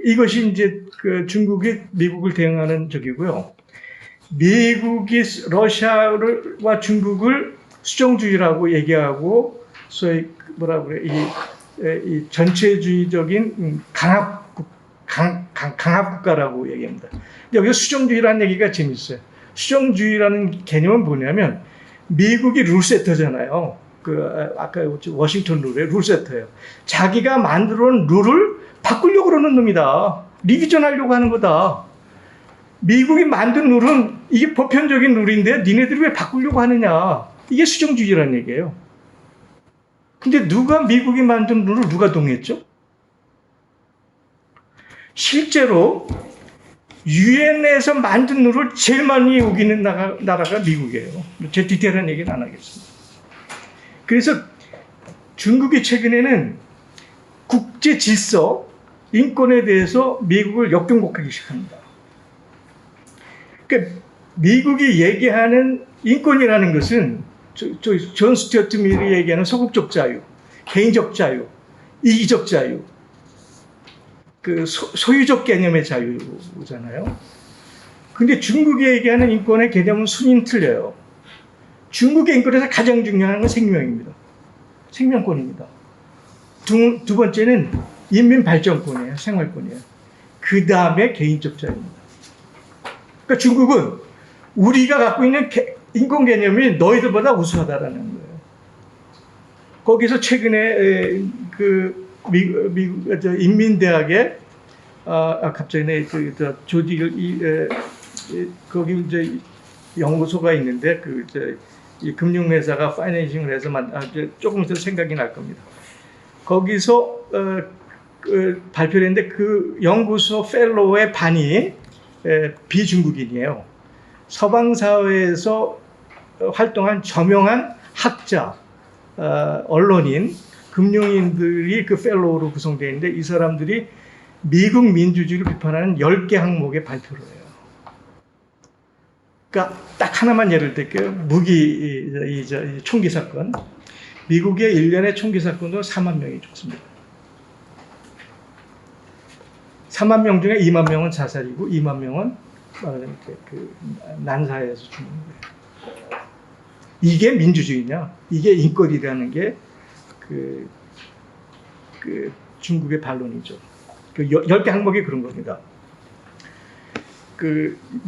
이것이 이제 그 중국이 미국을 대응하는 적이고요. 미국이 러시아와 중국을 수정주의라고 얘기하고 소위 뭐라 그래 이 전체주의적인 강압국가라고 얘기합니다. 여기서 수정주의라는 얘기가 재밌어요. 수정주의라는 개념은 뭐냐면 미국이 룰세터잖아요. 그 아까 워싱턴 룰의 룰세터예요. 자기가 만들어놓은 룰을 바꾸려고 그러는 놈이다. 리비전하려고 하는 거다. 미국이 만든 룰은 이게 보편적인 룰인데 니네들이 왜 바꾸려고 하느냐. 이게 수정주의라는 얘기예요. 근데 누가 미국이 만든 룰을 누가 동의했죠? 실제로 유엔에서 만든 룰을 제일 많이 우기는 나라가 미국이에요. 제 디테일한 얘기는 안 하겠습니다. 그래서 중국이 최근에는 국제 질서, 인권에 대해서 미국을 역경곡하기 시작합니다. 그러니까 미국이 얘기하는 인권이라는 것은 존 스튜어트 밀이 얘기하는 소극적 자유, 개인적 자유, 이기적 자유, 그 소유적 개념의 자유잖아요. 근데 중국이 얘기하는 인권의 개념은 순위는 틀려요. 중국의 인권에서 가장 중요한 건 생명입니다. 생명권입니다. 두 번째는 인민발전권이에요. 생활권이에요. 그 다음에 개인적 자유입니다. 그러니까 중국은 우리가 갖고 있는 인권 개념이 너희들보다 우수하다라는 거예요. 거기서 최근에 그 미국 인민대학에 갑자기 조지 거기 이제 연구소가 있는데 이 금융회사가 파이낸싱을 해서 조금 더 생각이 날 겁니다. 거기서 발표를 했는데 그 연구소 펠로우의 반이 비중국인이에요. 서방 사회에서 활동한 저명한 학자, 언론인, 금융인들이 그 펠로우로 구성되어 있는데 이 사람들이 미국 민주주의를 비판하는 10개 항목의 발표를 해요. 그러니까 딱 하나만 예를 들게요. 총기 사건. 미국의 1년의 총기 사건으로 4만 명이 죽습니다. 4만 명 중에 2만 명은 자살이고 2만 명은 난사에서 죽는 거예요. 이게 민주주의냐? 이게 인권이라는 게 중국의 반론이죠. 10개 항목이 그런 겁니다.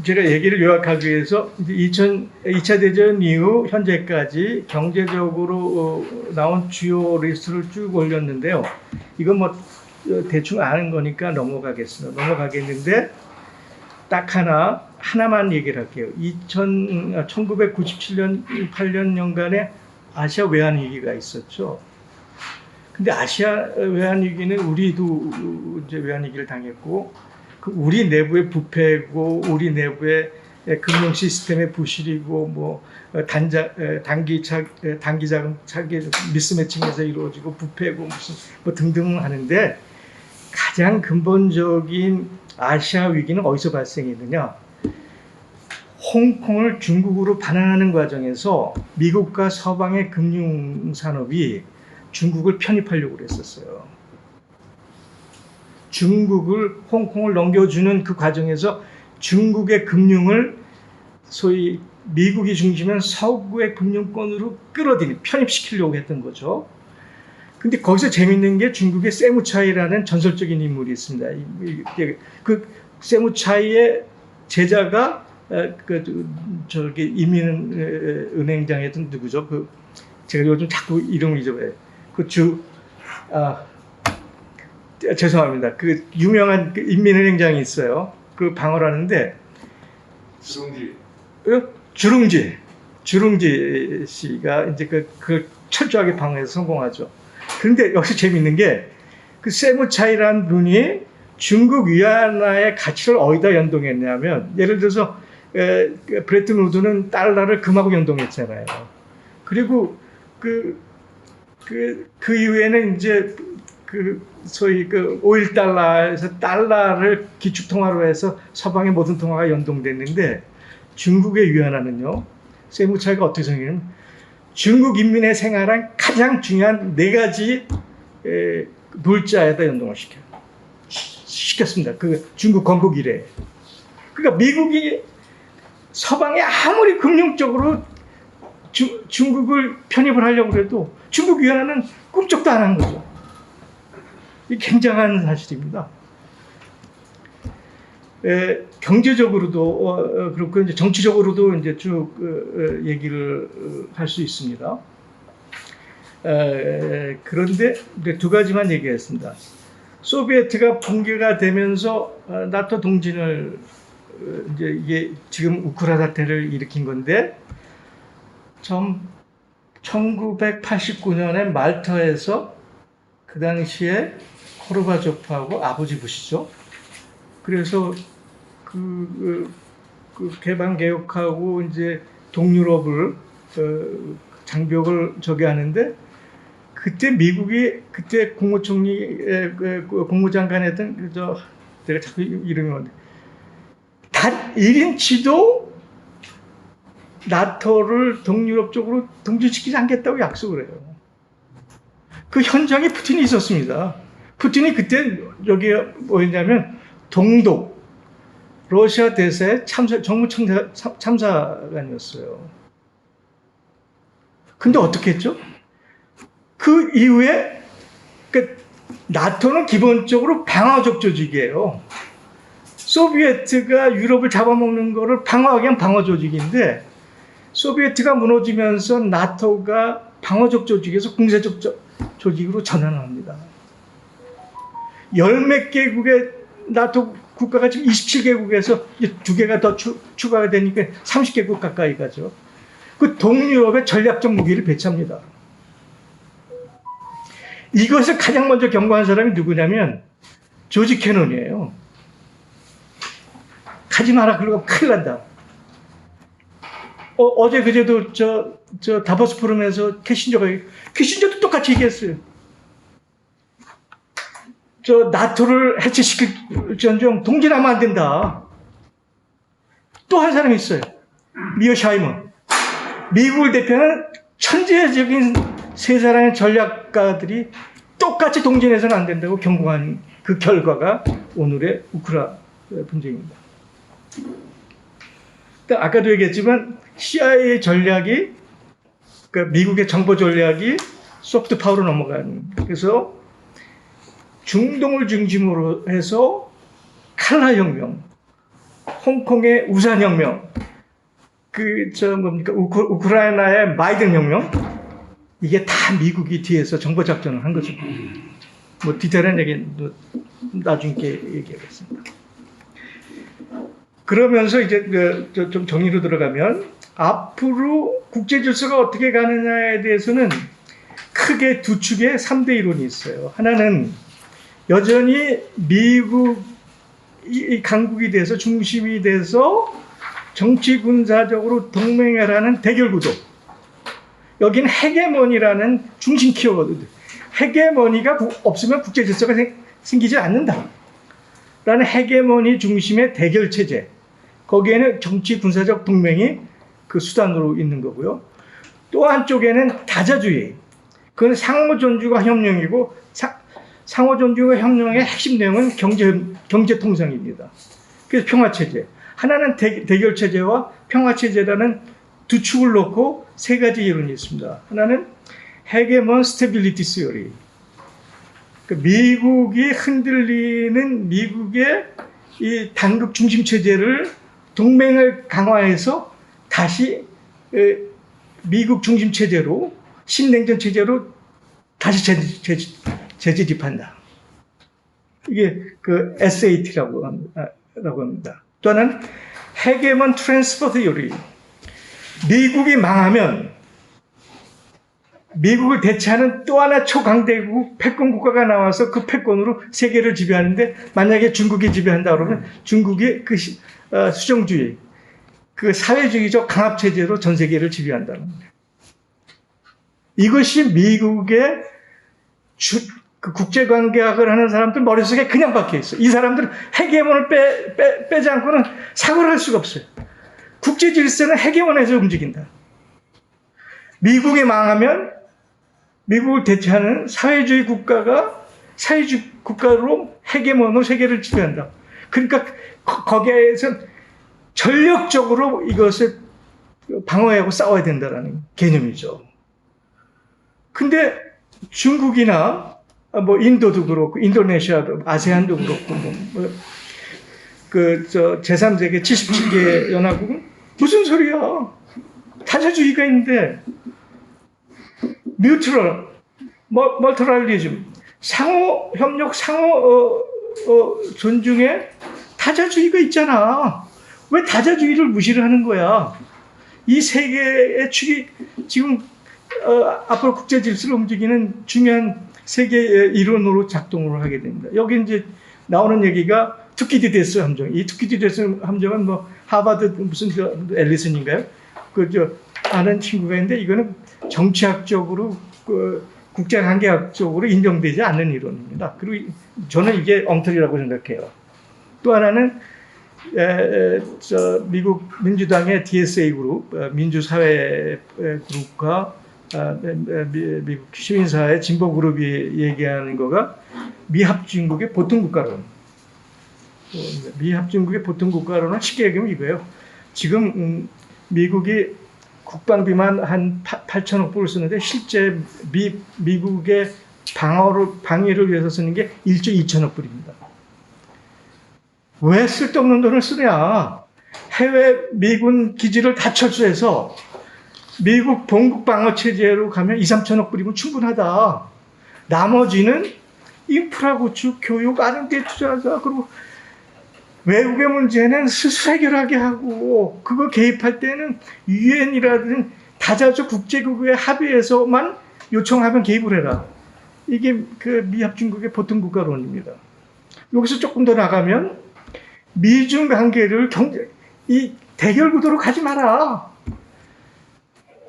제가 얘기를 요약하기 위해서 2차 대전 이후 현재까지 경제적으로 나온 주요 리스트를 쭉 올렸는데요. 이건 뭐 대충 아는 거니까 넘어가겠는데 딱 하나만 얘기를 할게요. 1997년, 8년간의 아시아 외환 위기가 있었죠. 근데 아시아 외환 위기는 우리도 이제 외환 위기를 당했고, 우리 내부의 부패고, 우리 내부의 금융 시스템의 부실이고, 뭐 단기 자금 차기 미스매칭에서 이루어지고 부패고 무슨 뭐 등등 하는데 가장 근본적인 아시아 위기는 어디서 발생했느냐? 홍콩을 중국으로 반환하는 과정에서 미국과 서방의 금융 산업이 중국을 편입하려고 그랬었어요. 홍콩을 넘겨주는 그 과정에서 중국의 금융을 소위 미국이 중심인 서구의 금융권으로 편입시키려고 했던 거죠. 근데 거기서 재밌는 게 중국의 세무차이라는 전설적인 인물이 있습니다. 그 세무차이의 제자가 이민은행장에 있던 누구죠? 제가 요즘 자꾸 이름을 잊어버려요. 죄송합니다. 유명한 인민은행장이 있어요. 방어를 하는데 주룽지 씨가 이제 철저하게 방어해서 성공하죠. 그런데 여기서 재밌는 게 세무차이라는 분이 중국 위안화의 가치를 어디다 연동했냐면, 예를 들어서 브레튼 우드는 달러를 금하고 연동했잖아요. 그리고 그 이후에는 이제 소위 그 오일 달러에서 달러를 기축 통화로 해서 서방의 모든 통화가 연동됐는데 중국의 위안화는요 세무 차이가 어떻게 생기냐면 중국 인민의 생활한 가장 중요한 네 가지 물자에다 연동을 시켰습니다. 그 중국 건국 이래. 그러니까 미국이 서방에 아무리 금융적으로 중국을 편입을 하려고 해도 중국 위안화는 꿈쩍도 안 한 거죠. 이 굉장한 사실입니다. 경제적으로도 그렇고 이제 정치적으로도 이제 쭉 얘기를 할 수 있습니다. 그런데 두 가지만 얘기했습니다. 소비에트가 붕괴가 되면서 나토 동진을 이제 이게 지금 우크라 사태를 일으킨 건데 1989년에 말타에서 그 당시에 고르바초프하고 아버지 부시죠. 그래서 그 개방 개혁하고 이제 동유럽을 장벽을 저기 하는데 그때 미국이 그때 국무총리 국무장관 했던 내가 자꾸 이름이 뭔데 단 1인치도 나토를 동유럽 쪽으로 동진시키지 않겠다고 약속을 해요. 그 현장에 푸틴이 있었습니다. 푸틴이 그때 여기 뭐였냐면 동독 러시아 대사의 정무 참사관이었어요. 근데 어떻게 했죠? 그 이후에 나토는 기본적으로 방어적 조직이에요. 소비에트가 유럽을 잡아먹는 거를 방어하기 위한 방어 조직인데 소비에트가 무너지면서 나토가 방어적 조직에서 공세적 조직으로 전환합니다. 열 몇 개국의 나토 국가가 지금 27개국에서 2개가 더 추가가 되니까 30개국 가까이 가죠. 그 동유럽에 전략적 무기를 배치합니다. 이것을 가장 먼저 경고한 사람이 누구냐면 조지 캐논이에요. 가지 마라, 그러고 큰일 난다. 어제 그제도 저 다보스 포럼에서 키신저도 똑같이 얘기했어요. 나토를 해체시킬지언정 동진하면 안 된다. 또 한 사람이 있어요. 미어샤이머. 미국을 대표하는 천재적인 세 사람의 전략가들이 똑같이 동진해서는 안 된다고 경고한 그 결과가 오늘의 우크라 분쟁입니다. 아까도 얘기했지만 CIA 전략이 그러니까 미국의 정보 전략이 소프트 파워로 넘어가는 그래서 중동을 중심으로 해서 칼라 혁명, 홍콩의 우산 혁명, 우크라이나의 마이든 혁명 이게 다 미국이 뒤에서 정보 작전을 한 거죠. 뭐 디테일한 얘기는 나중에 얘기하겠습니다. 그러면서 이제 좀 정리로 들어가면 앞으로 국제 질서가 어떻게 가느냐에 대해서는 크게 두 축의 3대 이론이 있어요. 하나는 여전히 미국이 강국이 돼서 중심이 돼서 정치 군사적으로 동맹회라는 대결 구도. 여기는 헤게모니라는 중심 키워거든요. 헤게모니가 없으면 국제 질서가 생기지 않는다. 라는 헤게모니 중심의 대결 체제. 거기에는 정치 군사적 동맹이 그 수단으로 있는 거고요. 또 한쪽에는 다자주의. 그건 상호 존중과 협력이고 상호 존중과 협력의 핵심 내용은 경제 통상입니다. 그래서 평화 체제. 하나는 대결 체제와 평화 체제라는 두 축을 놓고 세 가지 이론이 있습니다. 하나는 헤게몬 스테빌리티 시어리. 미국이 흔들리는 미국의 이 단극 중심 체제를 동맹을 강화해서 다시 미국 중심 체제로 신냉전 체제로 다시 재집한다. 이게 그 SAT라고 합니다. 또 하나는 헤게몬 트랜스퍼 티오리. 미국이 망하면 미국을 대체하는 또 하나 초강대국 패권 국가가 나와서 그 패권으로 세계를 지배하는데 만약에 중국이 지배한다 그러면 중국이 그 수정주의, 그 사회주의적 강압체제로 전 세계를 지배한다는 거예요. 이것이 미국의 그 국제관계학을 하는 사람들 머릿속에 그냥 박혀 있어. 이 사람들은 헤게몬을 빼지 않고는 사고를 할 수가 없어요. 국제 질서는 헤게몬에서 움직인다. 미국이 망하면 미국을 대체하는 사회주의 국가가 사회주의 국가로 헤게몬으로 세계를 지배한다. 그러니까 거기에서 전력적으로 이것을 방어하고 싸워야 된다는 개념이죠. 근데 중국이나 뭐 인도도 그렇고 인도네시아도 아세안도 그렇고 제3세계 77개 연합국은 무슨 소리야? 다자주의가 있는데 뉴트럴, 멀티라리즘, 상호 협력, 상호 존중에 다자주의가 있잖아. 왜 다자주의를 무시를 하는 거야? 이 세계의 축이 지금 앞으로 국제 질서를 움직이는 중요한 세계의 이론으로 작동을 하게 됩니다. 여기 이제 나오는 얘기가 투키디데스 함정. 이 투키디데스 함정은 뭐 하버드 무슨 앨리슨인가요? 아는 친구가 있는데 이거는 정치학적으로 국제관계학적으로 인정되지 않는 이론입니다. 그리고 저는 이게 엉터리라고 생각해요. 또 하나는 미국 민주당의 DSA 그룹, 민주사회 그룹과 미국 시민사회 진보 그룹이 얘기하는 거가 미합중국의 보통국가론. 미합중국의 보통국가론은 쉽게 얘기하면 이거예요. 지금 미국이 국방비만 한 8천억 불을 쓰는데 실제 미국의 방위를 위해서 쓰는 게 1조 2천억 불입니다. 왜 쓸데없는 돈을 쓰냐? 해외 미군 기지를 다 철수해서 미국 본국 방어 체제로 가면 2, 3천억 불이면 충분하다. 나머지는 인프라 구축, 교육, 아는 데 투자하자. 그리고 외국의 문제는 스스로 해결하게 하고 그거 개입할 때는 유엔이라든 다자적 국제기구의 합의에서만 요청하면 개입을 해라. 이게 그 미합중국의 보통국가론입니다. 여기서 조금 더 나가면 미중 관계를 이 대결 구도로 가지 마라.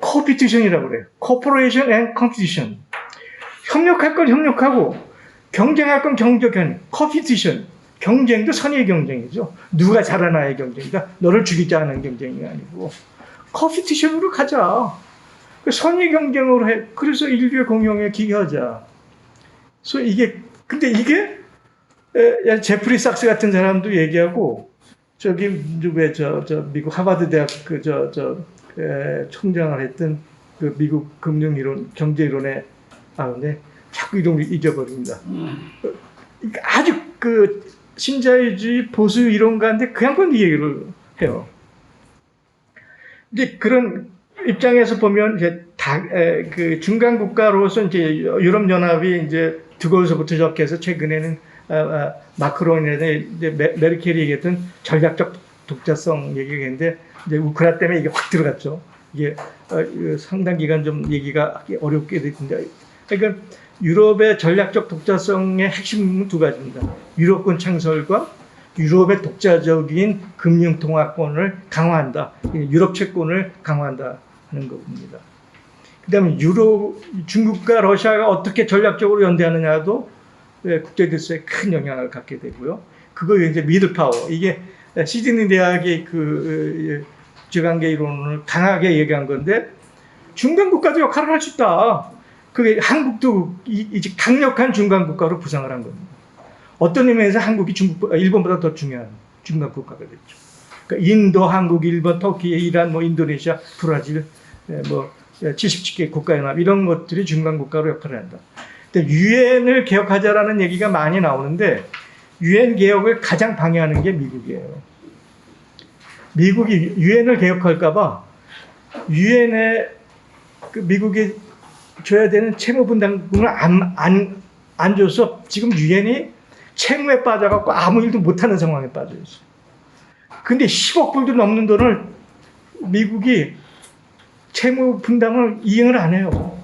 코피티션이라고 그래요. 코퍼레이션 앤 컴피티션. 협력할 건 협력하고 경쟁할 건 경쟁하는 코피티션. 경쟁도 선의의 경쟁이죠. 누가 잘하나의 경쟁이다. 너를 죽이자 하는 경쟁이 아니고 컴피티션으로 가자. 선의 경쟁으로 해. 그래서 인류의 공용에 기여하자. 그래서 근데 이게 제프리 sak스 같은 사람도 얘기하고 미국 하버드 대학 총장을 했던 그 미국 금융이론 경제이론의 근데 자꾸 이름을 잊어버립니다. 아주 신자유주의 보수 이론가인데 그 양반 얘기를 해요. 이제 그런 입장에서 보면 이제 그 중간 국가로서 이제 유럽 연합이 이제 드골서부터 시작해서 최근에는 마크론이나 이제 메르켈이 얘기했던 전략적 독자성 얘기가 있는데 이제 우크라 때문에 이게 확 들어갔죠. 이게 상당 기간 좀 얘기가 어렵게 됐는데 그러니까 유럽의 전략적 독자성의 핵심은 두 가지입니다. 유럽권 창설과 유럽의 독자적인 금융통화권을 강화한다. 유럽 채권을 강화한다 하는 겁니다. 그 다음에 중국과 러시아가 어떻게 전략적으로 연대하느냐도 국제 질서에 큰 영향을 갖게 되고요. 그거 이제 미들 파워. 이게 시드니 대학의 국제관계 이론을 강하게 얘기한 건데 중간 국가도 역할을 할 수 있다. 그게 한국도 이제 강력한 중간 국가로 부상을 한 겁니다. 어떤 의미에서 한국이 일본보다 더 중요한 중간 국가가 됐죠. 그러니까 인도, 한국, 일본, 터키, 이란, 인도네시아, 브라질, 77개 국가연합 이런 것들이 중간 국가로 역할을 한다. 근데 유엔을 개혁하자라는 얘기가 많이 나오는데 유엔 개혁을 가장 방해하는 게 미국이에요. 미국이 유엔을 개혁할까봐 유엔에 미국이 줘야 되는 채무 분담금을 안 줘서 지금 유엔이 채무에 빠져갖고 아무 일도 못하는 상황에 빠져 있어. 근데 10억 불도 넘는 돈을 미국이 채무 분담을 이행을 안 해요.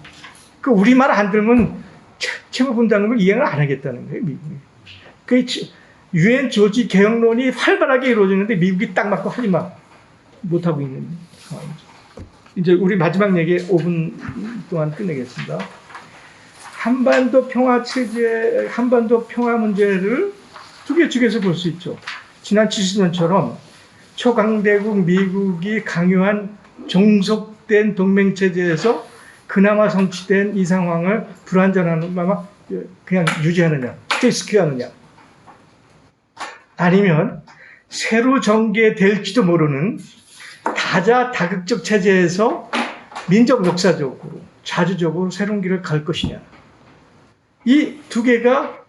그 우리 말 안 들으면 채무 분담금을 이행을 안 하겠다는 거예요, 미국이. 그 유엔 조직 개혁론이 활발하게 이루어지는데 미국이 딱 맞고 하지 마. 못하고 있는 상황이죠. 이제 우리 마지막 얘기 5분 동안 끝내겠습니다. 한반도 평화 체제, 한반도 평화 문제를 두 개 축에서 볼 수 있죠. 지난 70년처럼 초강대국 미국이 강요한 종속된 동맹 체제에서 그나마 성취된 이 상황을 불완전한 마 그냥 유지하느냐, 스테이스큐하느냐, 아니면 새로 전개될지도 모르는 다자다극적 체제에서 민족 역사적으로 자주적으로 새로운 길을 갈 것이냐. 이 두 개가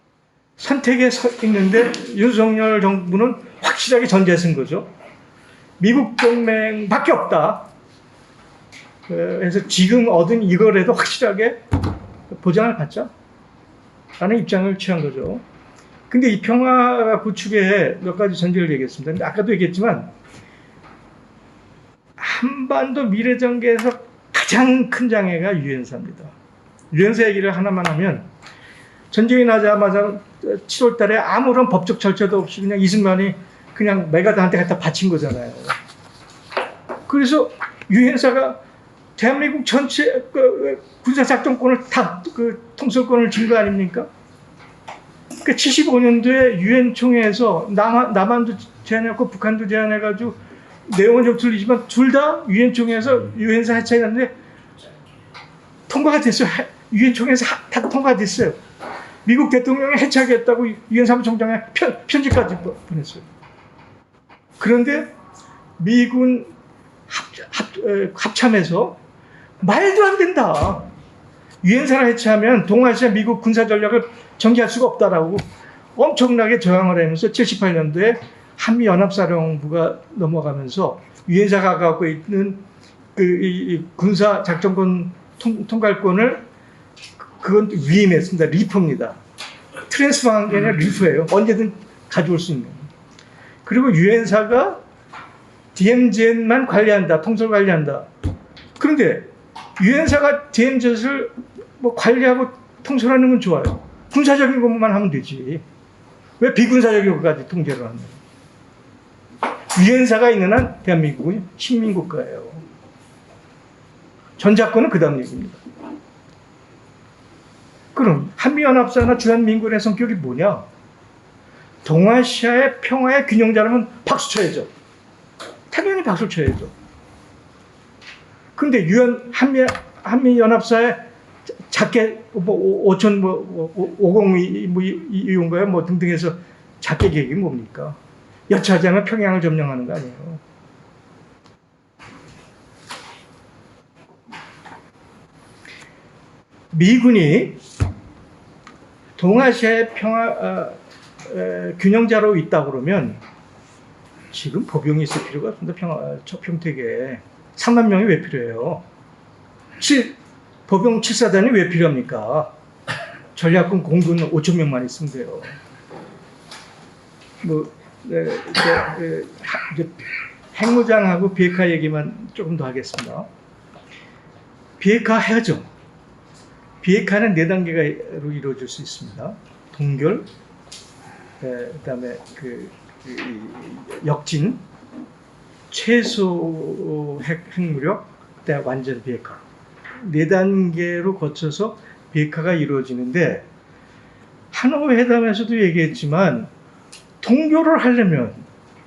선택에 서 있는데 윤석열 정부는 확실하게 전제에 쓴 거죠. 미국 동맹밖에 없다. 그래서 지금 얻은 이거라도 확실하게 보장을 받자 라는 입장을 취한 거죠. 근데 이 평화 구축에 몇 가지 전제를 얘기했습니다. 근데 아까도 얘기했지만 한반도 미래 전개에서 가장 큰 장애가 유엔사입니다. 유엔사 얘기를 하나만 하면 전쟁이 나자마자 7월 달에 아무런 법적 절차도 없이 그냥 이승만이 그냥 메가드한테 갖다 바친 거잖아요. 그래서 유엔사가 대한민국 전체 군사작전권을 다 통솔권을 준 거 아닙니까? 그 75년도에 유엔 총회에서 남한도 제안했고 북한도 제안해가지고 내용은 좀 틀리지만 둘 다 유엔 총회에서 유엔사 해체했는데 통과가 됐어요. 유엔 총회에서 다 통과됐어요. 미국 대통령이 해체하겠다고 유엔 사무총장에 편지까지 보냈어요. 그런데 미군 합참에서 말도 안 된다. 유엔사를 해체하면 동아시아 미국 군사 전략을 전개할 수가 없다라고 엄청나게 저항을 하면서 78년도에 한미연합사령부가 넘어가면서 유엔사가 갖고 있는 이 군사 작전권 통갈권을 그건 위임했습니다. 리프입니다. 트랜스퍼한 게 아니라 리프예요. 언제든 가져올 수 있는. 그리고 유엔사가 DMZ만 관리한다. 통솔 관리한다. 그런데 유엔사가 DMZ를 뭐 관리하고 통솔하는 건 좋아요. 군사적인 것만 하면 되지. 왜 비군사적인 것까지 통제를 하냐. 유엔사가 있는 한 대한민국은 식민국가예요. 전작권은 그 다음 얘기입니다. 그럼 한미연합사나 주한민군의 성격이 뭐냐? 동아시아의 평화의 균형자라면 박수 쳐야죠. 당연히 박수 쳐야죠. 근데 한미연합사에 작게 5천 502 이용가요 뭐 등등해서 작게 계획이 뭡니까? 여차하자면 평양을 점령하는 거 아니에요. 미군이 동아시아의 평화 균형자로 있다 그러면 지금 보병이 있을 필요가 없습니다. 평택에 3만 명이 왜 필요해요? 보병 7사단이 왜 필요합니까? 전략군 공군 5천 명만 있으면 돼요. 이제 핵무장하고 비핵화 얘기만 조금 더 하겠습니다. 비핵화 해야죠. 비핵화는 4단계로 이루어질 수 있습니다. 동결, 그다음에 역진, 최소 핵무력, 그다음에 완전 비핵화. 4단계로 거쳐서 비핵화가 이루어지는데 하노이 회담에서도 얘기했지만 동결을 하려면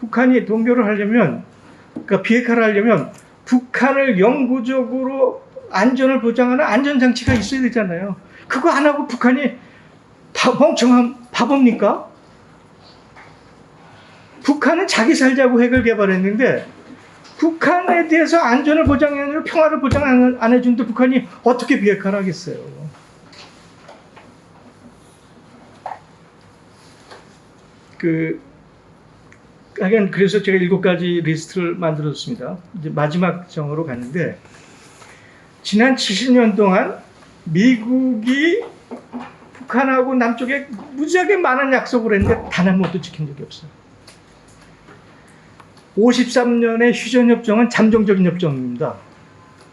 북한이 동결을 하려면 그러니까 비핵화를 하려면 북한을 영구적으로 안전을 보장하는 안전장치가 있어야 되잖아요. 그거 안 하고 북한이 멍청한 바보입니까? 북한은 자기 살자고 핵을 개발했는데 북한에 대해서 안전을 보장이 아니라 평화를 보장 안 해주는데 북한이 어떻게 비핵화를 하겠어요? 그래서 제가 7가지 리스트를 만들었습니다. 이제 마지막 정으로 갔는데 지난 70년 동안 미국이 북한하고 남쪽에 무지하게 많은 약속을 했는데 단 한 번도 지킨 적이 없어요. 53년의 휴전협정은 잠정적인 협정입니다.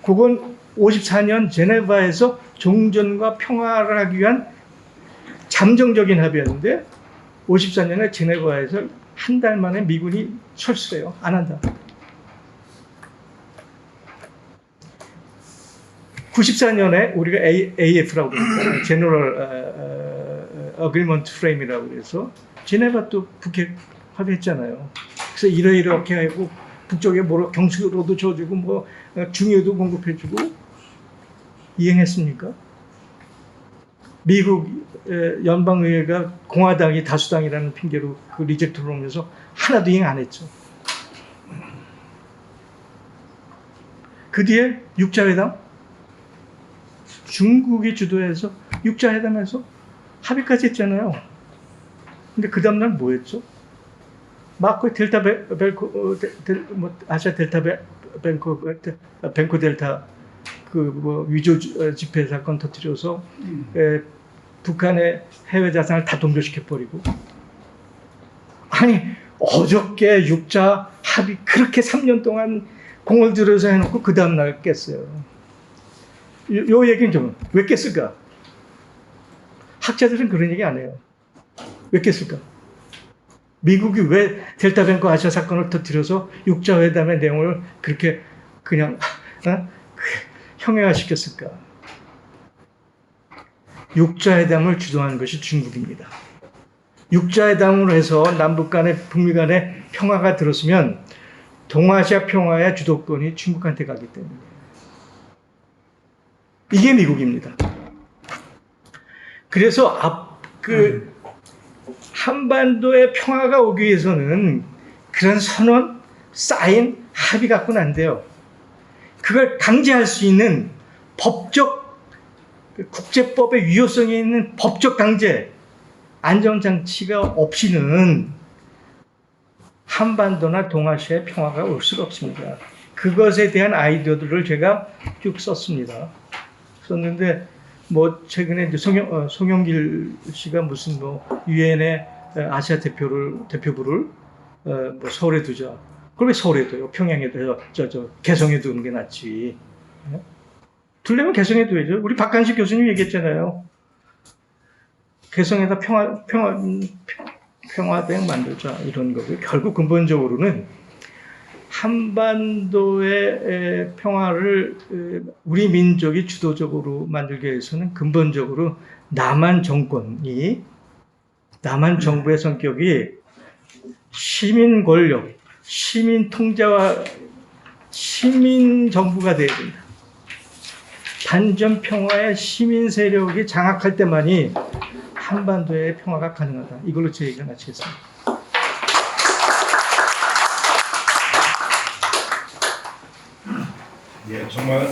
그건 54년 제네바에서 종전과 평화를 하기 위한 잠정적인 합의였는데 54년에 제네바에서 한 달 만에 미군이 철수해요. 안 한다. 94년에 우리가 AF라고 그러죠. General Agreement Frame이라고 그래서 지네바 또 북핵 합의했잖아요. 그래서 이렇게 하고 북쪽에 경수로도 줘주고 뭐 중유도 공급해주고 이행했습니까? 미국 연방의회가 공화당이 다수당이라는 핑계로 그 리젝트를 오면서 하나도 이행 안 했죠. 그 뒤에 육자회담, 중국이 주도해서 육자회담에서 합의까지 했잖아요. 근데 그 다음날 뭐 했죠? 마코 델타 아시아 델타 뱅코 델타 그 위조 지폐 사건 터뜨려서 북한의 해외 자산을 다 동결시켜 버리고, 아니 어저께 육자 합의 그렇게 3년 동안 공을 들여서 해놓고 그 다음날 깼어요. 요 얘기는 좀 왜 깼을까? 학자들은 그런 얘기 안 해요. 왜 깼을까? 미국이 왜 델타 뱅크 아시아 사건을 터뜨려서 육자회담의 내용을 그렇게 그냥 형해화시켰을까? 육자회담을 주도한 것이 중국입니다. 육자회담으로 해서 남북 간의 북미 간의 평화가 들었으면 동아시아 평화의 주도권이 중국한테 가기 때문에 이게 미국입니다. 그래서 한반도의 평화가 오기 위해서는 그런 선언, 사인, 합의 갖고는 안 돼요. 그걸 강제할 수 있는 법적, 국제법의 유효성이 있는 법적 강제, 안전장치가 없이는 한반도나 동아시아의 평화가 올 수가 없습니다. 그것에 대한 아이디어들을 제가 쭉 썼습니다. 썼는데, 뭐, 최근에 이제 송영길 씨가 무슨 유엔의 아시아 대표부를 뭐 서울에 두자. 그걸 왜 서울에 둬요? 평양에 둬요? 개성에 두는 게 낫지. 둘려면 개성에 둬야죠. 우리 박한식 교수님 얘기했잖아요. 개성에다 평화대학 만들자. 이런 거고요. 결국 근본적으로는 한반도의 평화를 우리 민족이 주도적으로 만들기 위해서는 근본적으로 남한 정부의 성격이 시민 권력, 시민 통제와 시민 정부가 돼야 된다. 반전 평화의 시민 세력이 장악할 때만이 한반도의 평화가 가능하다. 이걸로 제 얘기를 마치겠습니다. 예, 정말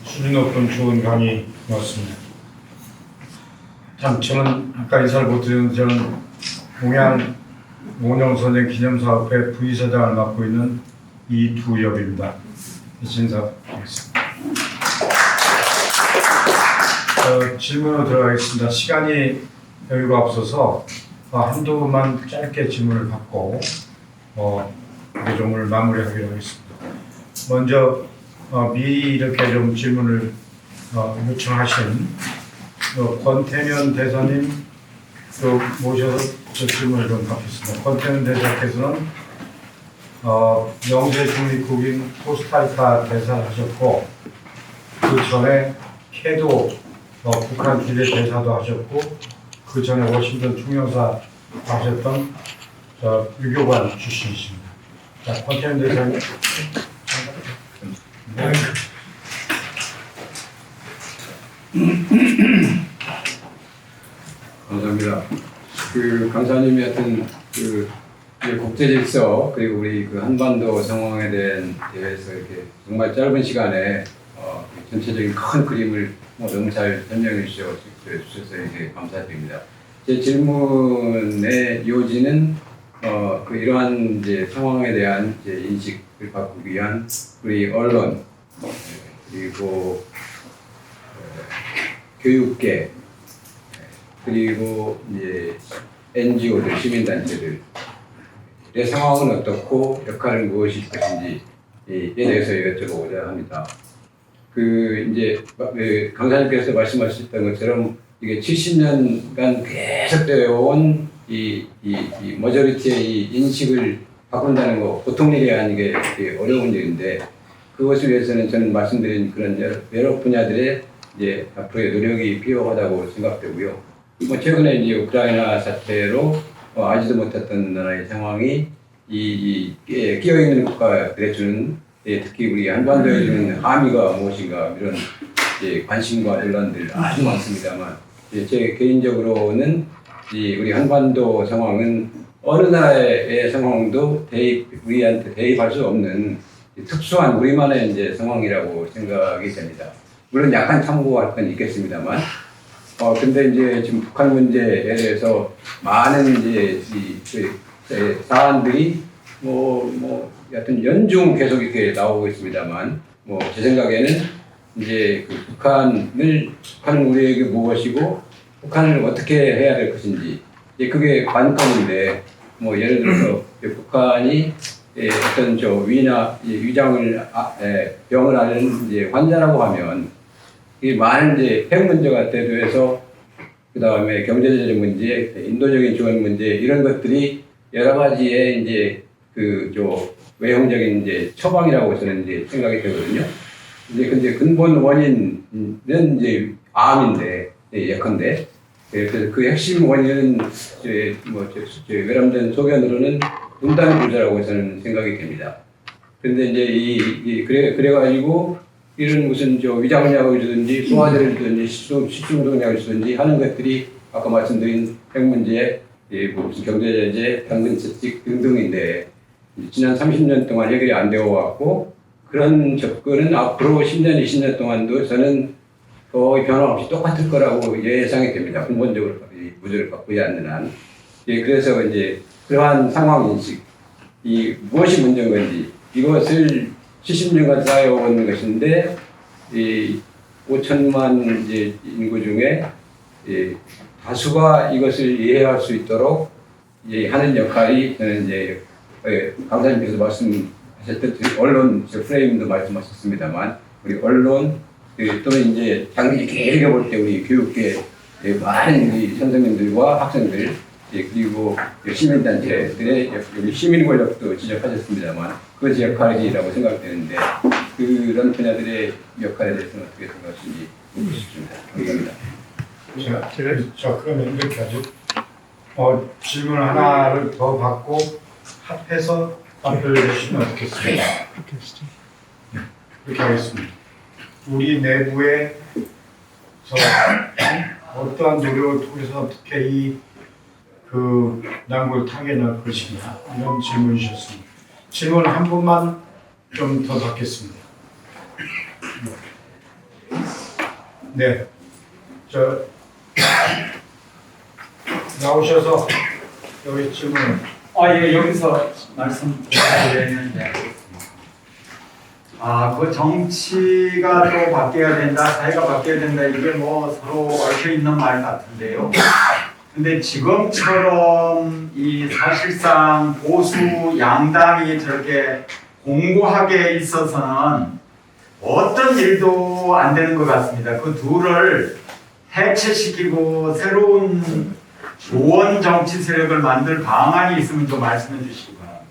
수준 높은 좋은 강의였습니다. 참 저는 아까 인사를 못 드렸는데 저는 동양 몽룡선생 기념사업회 부이사장을 맡고 있는 이두엽입니다. 인사드리겠습니다. 질문으로 들어가겠습니다. 시간이 여유가 없어서 한두만 짧게 질문을 받고 내용을 마무리하기로 하겠습니다. 먼저 미리 이렇게 좀 질문을 요청하신 권태면 대사님 모셔서 저 질문을 좀 받겠습니다. 권태면 대사께서는 영제 중립국인 코스타리카 대사를 하셨고 그 전에 캐도 북한 기대 대사도 하셨고 그 전에 워싱턴 총영사 하셨던 유교관 출신이십니다. 자, 권태면 대사님. 감사합니다. 강사님이 하여튼 국제 질서 그리고 우리 한반도 상황에 대해서 이렇게 정말 짧은 시간에 전체적인 큰 그림을 너무 잘 설명해 주셔서 이렇게 감사드립니다. 제 질문의 요지는 이러한 이제 상황에 대한 이제 인식을 바꾸기 위한 우리 언론 그리고 교육계 그리고 이제 NGO들 시민단체들의 상황은 어떻고 역할은 무엇일 것인지에 대해서 여쭤보고자 합니다. 이제 강사님께서 말씀하셨던 것처럼 이게 70년간 계속되어 온 이 머저리티의 이 인식을 바꾼다는 거 보통 일이 아니게 어려운 일인데 그것을 위해서는 저는 말씀드린 그런 여러 분야들의 이제 앞으로의 노력이 필요하다고 생각되고요. 뭐 최근에 이제 우크라이나 사태로 아지도 못했던 나라의 상황이 끼어 있는 국가들에 주는 특히 우리 한반도에 주는 함의가 무엇인가 이런 관심과 논란들 아주 많습니다만 제 개인적으로는 우리 한반도 상황은 어느 나라의 상황도 우리한테 대입할 수 없는 특수한 우리만의 이제 상황이라고 생각이 됩니다. 물론 약간 참고할 건 있겠습니다만, 근데 이제 지금 북한 문제에 대해서 많은 사안들이 여하튼 연중 계속 이렇게 나오고 있습니다만, 제 생각에는 이제 그 북한은 우리에게 무엇이고, 북한을 어떻게 해야 될 것인지, 그게 관건인데, 예를 들어서 북한이 어떤 위장을 병을 앓는 이제 환자라고 하면 이 많은 이제 핵 문제가 대두해서 그 다음에 경제적 문제, 인도적인 지원 문제 이런 것들이 여러 가지의 이제 외형적인 이제 처방이라고 저는 이제 생각이 되거든요. 근데 근본 원인은 이제 암인데 예컨대 그래서 그 핵심 원인은 외람된 소견으로는 분단 부자라고 저는 생각이 됩니다. 근데 이제 그래가지고 이런 무슨 위장약을 주든지 소화제를 주든지 식중독약을 주든지 하는 것들이 아까 말씀드린 핵 문제, 무슨 경제제재, 당근채찍 등등인데 지난 30년 동안 해결이 안 되어 왔고 그런 접근은 앞으로 10년, 20년 동안도 저는 거의 변함없이 똑같을 거라고 예상이 됩니다. 근본적으로 무죄를 바꾸지 않는 한. 그래서 이제 그러한 상황 인식, 무엇이 문제인 건지 이것을 70년간 쌓여온 것인데 5천만 이제 인구 중에 다수가 이것을 이해할 수 있도록 하는 역할이 저는 이제 강사님께서 말씀하셨듯이 언론 프레임도 말씀하셨습니다만 우리 언론 또는 이제 장기 길게 볼 때 우리 교육계 많은 우리 선생님들과 학생들 그리고 시민단체들의 여기 시민 권력도 지적하셨습니다만 그것이 역할이라고 생각되는데 그런 분야들의 역할에 대해서는 어떻게 생각하시는지 묻고 싶습니다. 감사합니다. 그러면 이렇게 하죠. 질문 하나를 더 받고 합해서 답변을 해주시면 어떻겠습니까? 그렇게 하겠습니다. 우리 내부에서 어떠한 노력을 통해서 어떻게 그 난국을 타개할 것이냐 이런 질문이셨습니다. 질문 한 분만 좀 더 받겠습니다. 네, 나오셔서 여기 질문. 예, 여기서 말씀드리는데, 그 정치가 또 바뀌어야 된다, 사회가 바뀌어야 된다, 이게 서로 얽혀 있는 말 같은데요. 근데 지금처럼 사실상 보수 양당이 저렇게 공고하게 있어서는 어떤 일도 안 되는 것 같습니다. 그 둘을 해체시키고 새로운 조원 정치 세력을 만들 방안이 있으면 좀 말씀해 주시기 바랍니다.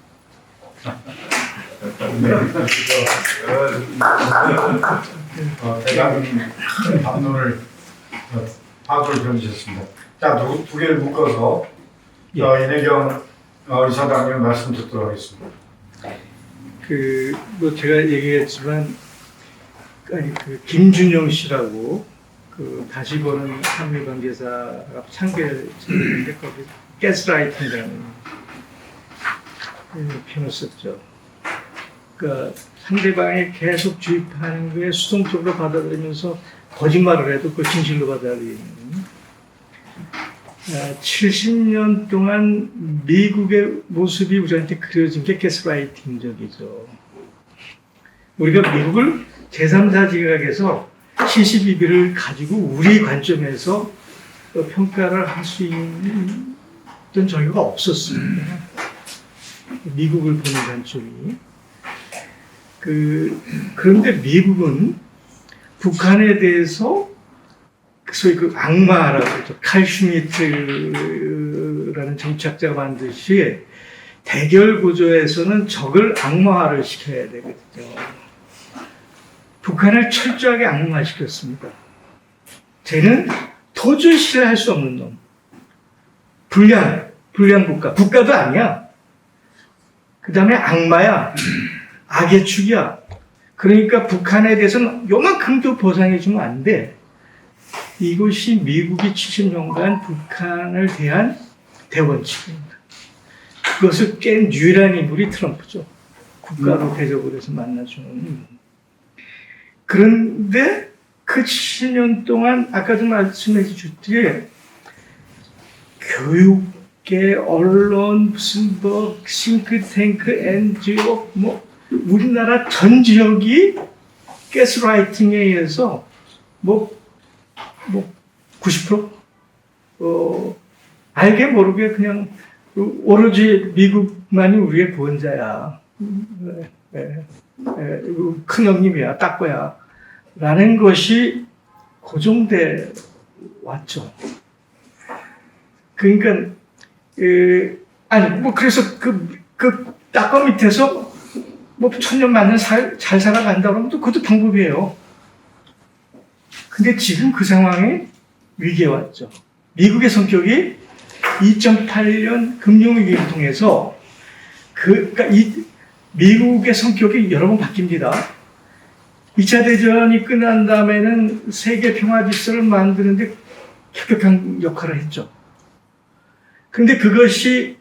대단한 담론을 파도를 던지셨습니다. 자, 두 개를 묶어서 이내경 의사당님 말씀 듣도록 하겠습니다. 제가 얘기했지만 김준영 씨라고 다시 보는 한미관계사가 창결했는데 거기 가스라이팅이라는 표현을 썼죠. 그러니까 상대방이 계속 주입하는 거에 수동적으로 받아들이면서 거짓말을 해도 그걸 진실로 받아들이는 70년 동안 미국의 모습이 우리한테 그려진 게 가스라이팅적이죠. 우리가 미국을 제3자 지각에서 72비를 가지고 우리 관점에서 평가를 할 수 있는 저희가 없었습니다. 미국을 보는 관점이. 그런데 미국은 북한에 대해서 소위 악마라고 하죠. 칼 슈미트라는 정치학자가 만드시 대결 구조에서는 적을 악마화를 시켜야 되거든요. 북한을 철저하게 악마시켰습니다. 쟤는 도저히 신뢰할 수 없는 놈. 불량 국가. 국가도 아니야. 그 다음에 악마야. 악의 축이야. 그러니까 북한에 대해서는 요만큼도 보상해주면 안 돼. 이것이 미국이 70년간 북한을 대한 대원칙입니다. 그것을 깬 유일한 인물이 트럼프죠. 국가로 대접을 해서 만나주는. 그런데 그 70년 동안 아까도 말씀해 주셨듯이 교육계, 언론, 무슨 뭐 싱크탱크, NGO, 뭐 우리나라 전 지역이 가스라이팅에 의해서 뭐 90% 알게 모르게 그냥 오로지 미국만이 우리의 구원자야. 큰 형님이야, 닦고야. 라는 것이 고정돼 왔죠. 그러니까, 그래서 그 닦고 밑에서 뭐 천년 만년 잘 살아간다 그러면 또 그것도 방법이에요. 근데 지금 그 상황이 위기에 왔죠. 미국의 성격이 2008년 금융위기를 통해서 그러니까 미국의 성격이 여러 번 바뀝니다. 2차 대전이 끝난 다음에는 세계 평화 질서를 만드는데 혁혁한 역할을 했죠. 그런데 그것이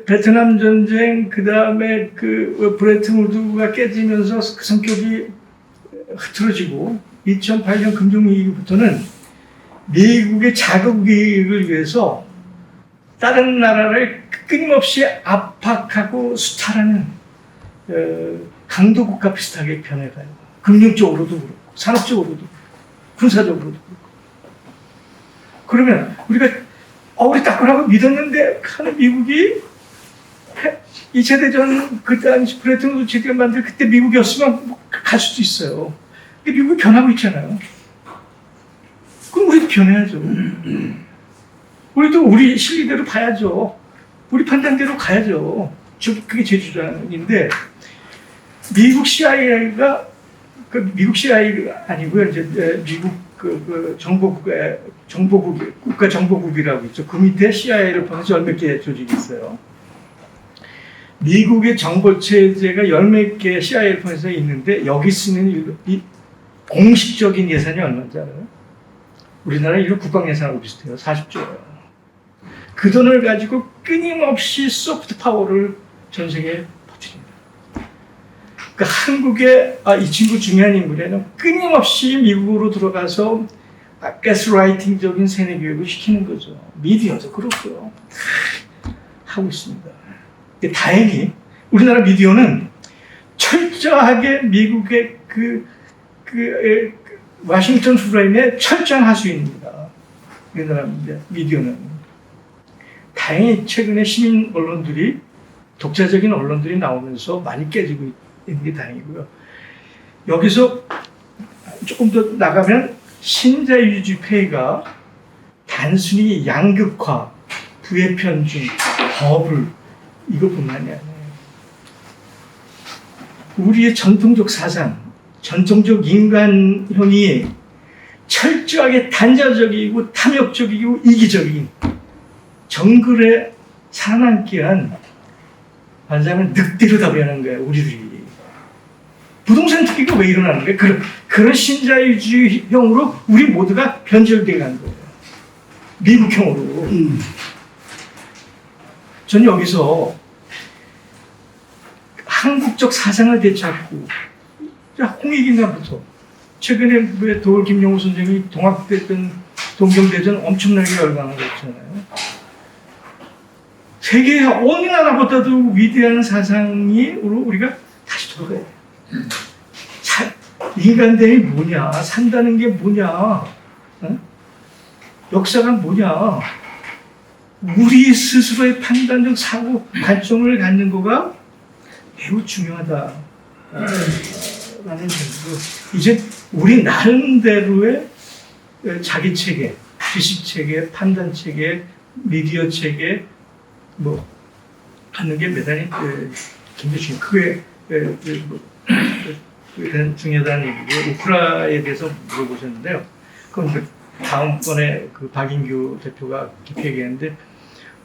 베트남 전쟁, 그 다음에 그 브레튼 우드가 깨지면서 그 성격이 흐트러지고 2008년 금융위기부터는 미국의 자국 이익을 위해서 다른 나라를 끊임없이 압박하고 수탈하는 강도 국가 비슷하게 변해가요. 금융적으로도 그렇고, 산업적으로도 그렇고, 군사적으로도 그렇고. 그러면 우리가 우리 딱 거라고 믿었는데 하는 미국이 2차 대전 그때 당시 브레튼 우드 체제를 만들 그때 미국이었으면 갈 수도 있어요. 근데 미국이 변하고 있잖아요. 그럼 우리도 변해야죠. 우리도 우리 실리대로 봐야죠. 우리 판단대로 가야죠. 그게 제 주장인데, 미국 CIA가, 미국 CIA가 아니고요. 이제, 미국 국가정보국이라고 있죠. 그 밑에 CIA를 포함해서 열 몇 개 조직이 있어요. 미국의 정보체제가 열 몇 개 CIA를 포함해서 있는데, 여기 쓰는 이 공식적인 예산이 얼마인지 알아요? 우리나라 이런 국방예산하고 비슷해요. 40조예요. 그 돈을 가지고 끊임없이 소프트 파워를 전 세계에 퍼뜨립니다. 그러니까 한국의 이 친구 중요한 인물에는 끊임없이 미국으로 들어가서 가스라이팅적인 세뇌 교육을 시키는 거죠. 미디어도 그렇고요. 하고 있습니다. 근데 다행히 우리나라 미디어는 철저하게 미국의 와싱턴 프레임에 철저한 하수인입니다. 우리나라 미디어는. 다행히 최근에 시민 언론들이, 독자적인 언론들이 나오면서 많이 깨지고 있는 게 다행이고요. 여기서 조금 더 나가면 신자유주의가 단순히 양극화, 부의 편중, 버블 이것뿐만이 아니에요. 우리의 전통적 사상, 전통적 인간형이 철저하게 단자적이고 탐욕적이고 이기적인 정글에 살아남기 위한 말하자면 늑대로 답변하는 거예요, 우리들이. 부동산 투기가 왜 일어나는 거예요? 그런 신자유주의형으로 우리 모두가 변절되어 간 거예요. 미국형으로. 저는 여기서 한국적 사상을 되찾고, 홍익인가부터 최근에 왜 도올 김영우 선생님이 동학대전, 동경대전 엄청나게 열광을 했잖아요. 세계 어느 나라보다도 위대한 사상이 우리가 다시 돌아가야 돼요. 인간됨이 뭐냐, 산다는 게 뭐냐, 역사가 뭐냐, 우리 스스로의 판단적 사고 관점을 갖는 거가 매우 중요하다. 라는 생각으로 이제 우리 나름대로의 자기 체계, 지식 체계, 판단 체계, 미디어 체계 갖는 게 매단히 굉장히 중요해요. 그게 중요한 얘기고 우크라에 대해서 물어보셨는데요. 그럼 이제 다음번에 그 박인규 대표가 깊게 얘기했는데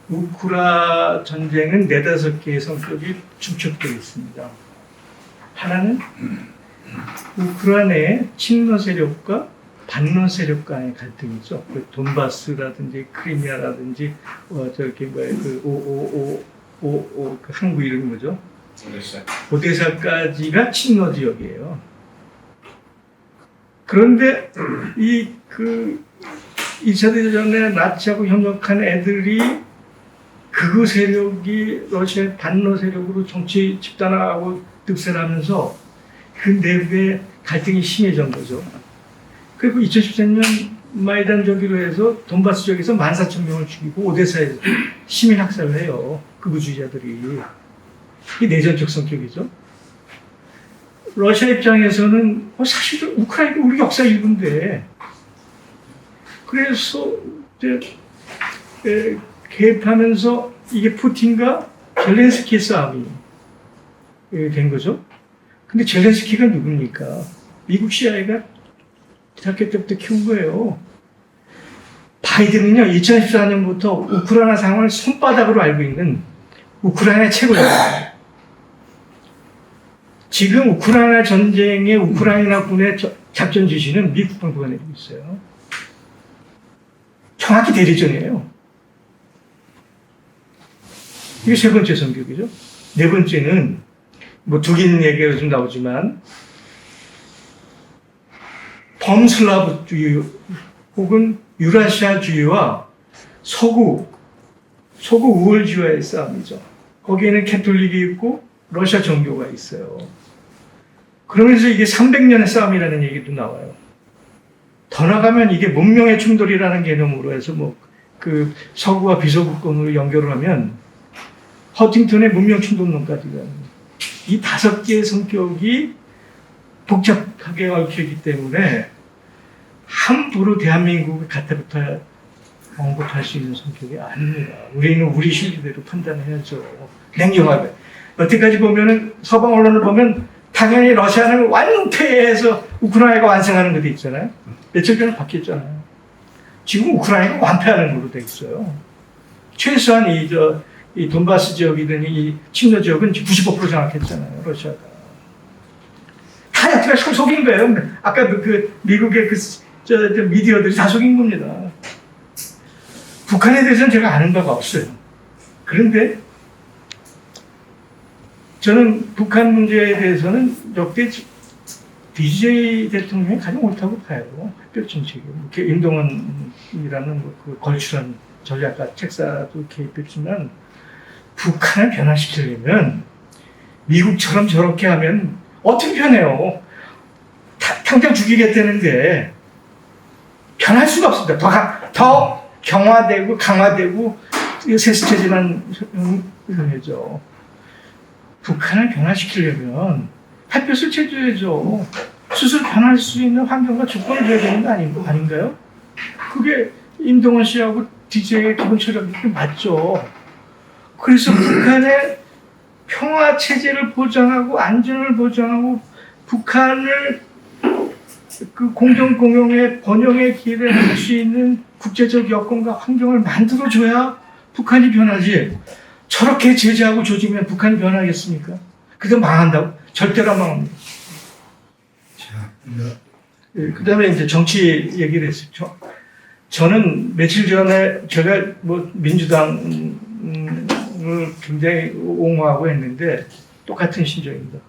우크라 전쟁은 4-5개의 성격이 중첩되어 있습니다. 하나는 우크라 내에 친러 세력과 반러 세력 간의 갈등이죠. 그 돈바스라든지 크리미아라든지 저렇게 그 항구 이름이 뭐죠? 오데사까지가 친러 지역이에요. 그런데 이 2차 대전에 나치하고 협력한 애들이 극우 세력이 러시아의 반러 세력으로 정치 집단화하고 득세하면서 그 내부의 갈등이 심해진 거죠. 그리고 2014년 마이단 저기로 해서 돈바스 지역에서 14,000명을 죽이고 오데사에서 시민 학살을 해요. 극우주의자들이. 이게 내전적 성격이죠. 러시아 입장에서는 사실 우크라이나 우리 역사 일부인데 그래서 이제 개입하면서 이게 푸틴과 젤렌스키의 싸움이 된 거죠. 근데 젤렌스키가 누굽니까? 미국 CIA가 대학교 때부터 키운 거예요. 바이든은요, 2014년부터 우크라이나 상황을 손바닥으로 알고 있는 우크라이나 최고입니다. 지금 우크라이나 전쟁의 우크라이나 군의 작전 지시는 미국 정부가 내리고 있어요. 정확히 대리전이에요. 이게 세 번째 성격이죠. 네 번째는 뭐 독일 얘기가 좀 나오지만 범슬라브주의 혹은 유라시아주의와 서구 우월주의와의 싸움이죠. 거기에는 캐톨릭이 있고 러시아 정교가 있어요. 그러면서 이게 300년의 싸움이라는 얘기도 나와요. 더 나가면 이게 문명의 충돌이라는 개념으로 해서 뭐 그 서구와 비서구권으로 연결을 하면 허팅턴의 문명 충돌론까지 가는 이 5개의 성격이 복잡하게 얽혀 있기 때문에 함부로 대한민국을 갖다부터 언급할 수 있는 성격이 아닙니다. 우리는 우리 실리대로 판단해야죠. 냉정하게. 여태까지 보면은 서방 언론을 보면 당연히 러시아는 완패해서 우크라이나가 완승하는 것도 있잖아요. 며칠 전에 바뀌었잖아요. 지금 우크라이나가 완패하는 걸로 돼 있어요. 최소한 이 돈바스 지역이든 이 친러 지역은 95% 장악했잖아요. 러시아가. 다 여태까지 속인 거예요. 아까 그 미국의 미디어들이 다 속인 겁니다. 북한에 대해서는 제가 아는 바가 없어요. 그런데 저는 북한 문제에 대해서는 역대 DJ 대통령이 가장 옳다고 봐요. 햇볕 정책이. 임동원이라는 그 걸출한 전략가 책사도 개입했지만 북한을 변화시키려면 미국처럼 저렇게 하면 어떻게 변해요? 당장 죽이겠다는데 변할 수가 없습니다. 더 경화되고 강화되고 세습체제만 해야죠. 북한을 변화시키려면 햇볕을 채줘야죠. 스스로 변할 수 있는 환경과 조건을 줘야 되는 거 아닌가요? 그게 임동원 씨하고 DJ의 기본 철학이 맞죠. 그래서 북한의 평화 체제를 보장하고 안전을 보장하고 북한을 그 공정 공영의 번영의 기회를 할 수 있는 국제적 여건과 환경을 만들어줘야 북한이 변하지. 저렇게 제재하고 조지면 북한이 변하겠습니까? 그래도 망한다고? 절대로 안 망합니다. 그 다음에 이제 정치 얘기를 했었죠. 저는 며칠 전에 제가 뭐 민주당을 굉장히 옹호하고 했는데 똑같은 심정입니다.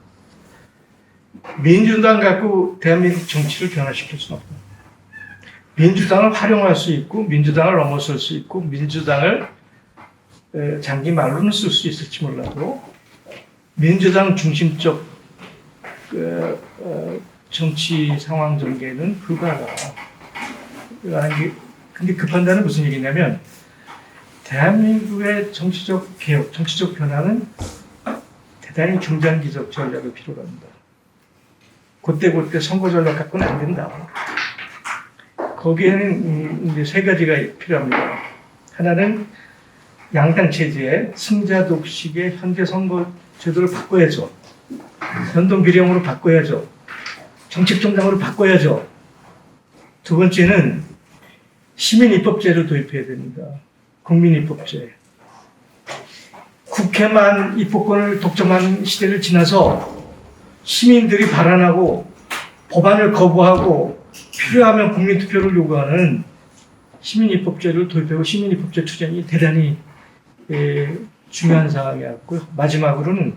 민주당 갖고 대한민국 정치를 변화시킬 수는 없다. 민주당을 활용할 수 있고 민주당을 넘어설 수 있고 민주당을 장기 말로는 쓸 수 있을지 몰라도 민주당 중심적 정치 상황 전개는 불가하다. 근데 그 판단은 무슨 얘기냐면 대한민국의 정치적 개혁, 정치적 변화는 대단히 중장기적 전략을 필요로 합니다. 그때 선거 전략 갖고는 안 된다. 거기에는 이제 3가지가 필요합니다. 하나는 양당 체제의 승자 독식의 현재 선거 제도를 바꿔야죠. 연동 비례형으로 바꿔야죠. 정책정당으로 바꿔야죠. 두 번째는 시민입법제를 도입해야 됩니다. 국민입법제. 국회만 입법권을 독점하는 시대를 지나서 시민들이 발언하고 법안을 거부하고 필요하면 국민투표를 요구하는 시민입법제를 도입하고 시민입법제 투쟁이 대단히 중요한 상황이었고요. 마지막으로는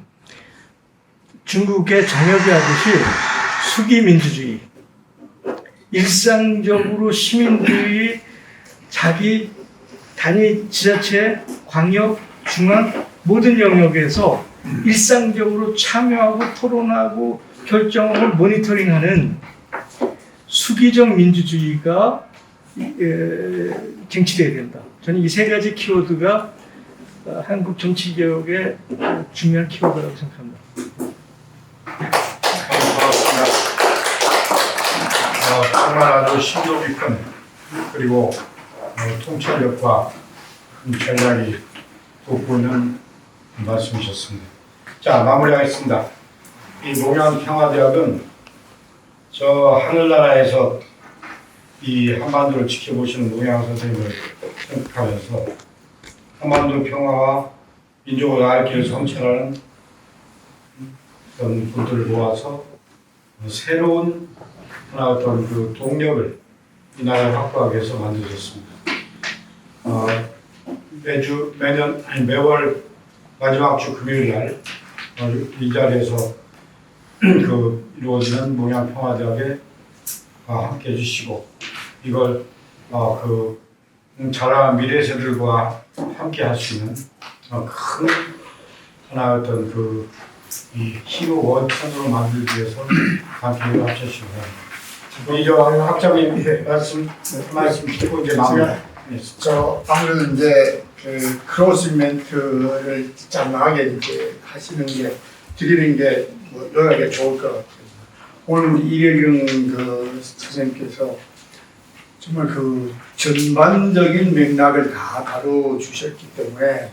중국의 정엽이 하듯이 수기민주주의. 일상적으로 시민들이 자기 단위 지자체, 광역, 중앙 모든 영역에서 일상적으로 참여하고 토론하고 결정을 모니터링하는 수기적 민주주의가 쟁취되어야 된다. 저는 이 세 가지 키워드가 한국 정치개혁의 중요한 키워드라고 생각합니다. 정말 아주 심도 깊은 그리고 통찰력과 큰 전략이 돋보이는 말씀이셨습니다. 자, 마무리하겠습니다. 이 농양평화대학은 저 하늘나라에서 이 한반도를 지켜보시는 농양 선생님을 생각하면서 한반도 평화와 민족을 알기를 성찰하는 그런 분들을 모아서 새로운 하나 어떤 그 동력을 이 나라에 확보하기 위해서 만들어졌습니다. 매월 마지막 주 금요일 날 이 자리에서 이루어지는 농양평화대학에 함께 해주시고 이걸 자라는 미래 세대들과 함께 할 수 있는 큰 하나 어떤 이 힘을 원천으로 만들기 위해서 함께 합쳐주시기 바랍니다. 이저 학장님 말씀 듣고 이제 마무리. 아무래도 이제 크로스 멘트를 짤막하게 이제 하시는 게 드리는 게 뭐 여러가지 좋을 것 같아요. 오늘 이래경 선생님께서 정말 전반적인 맥락을 다 다뤄주셨기 때문에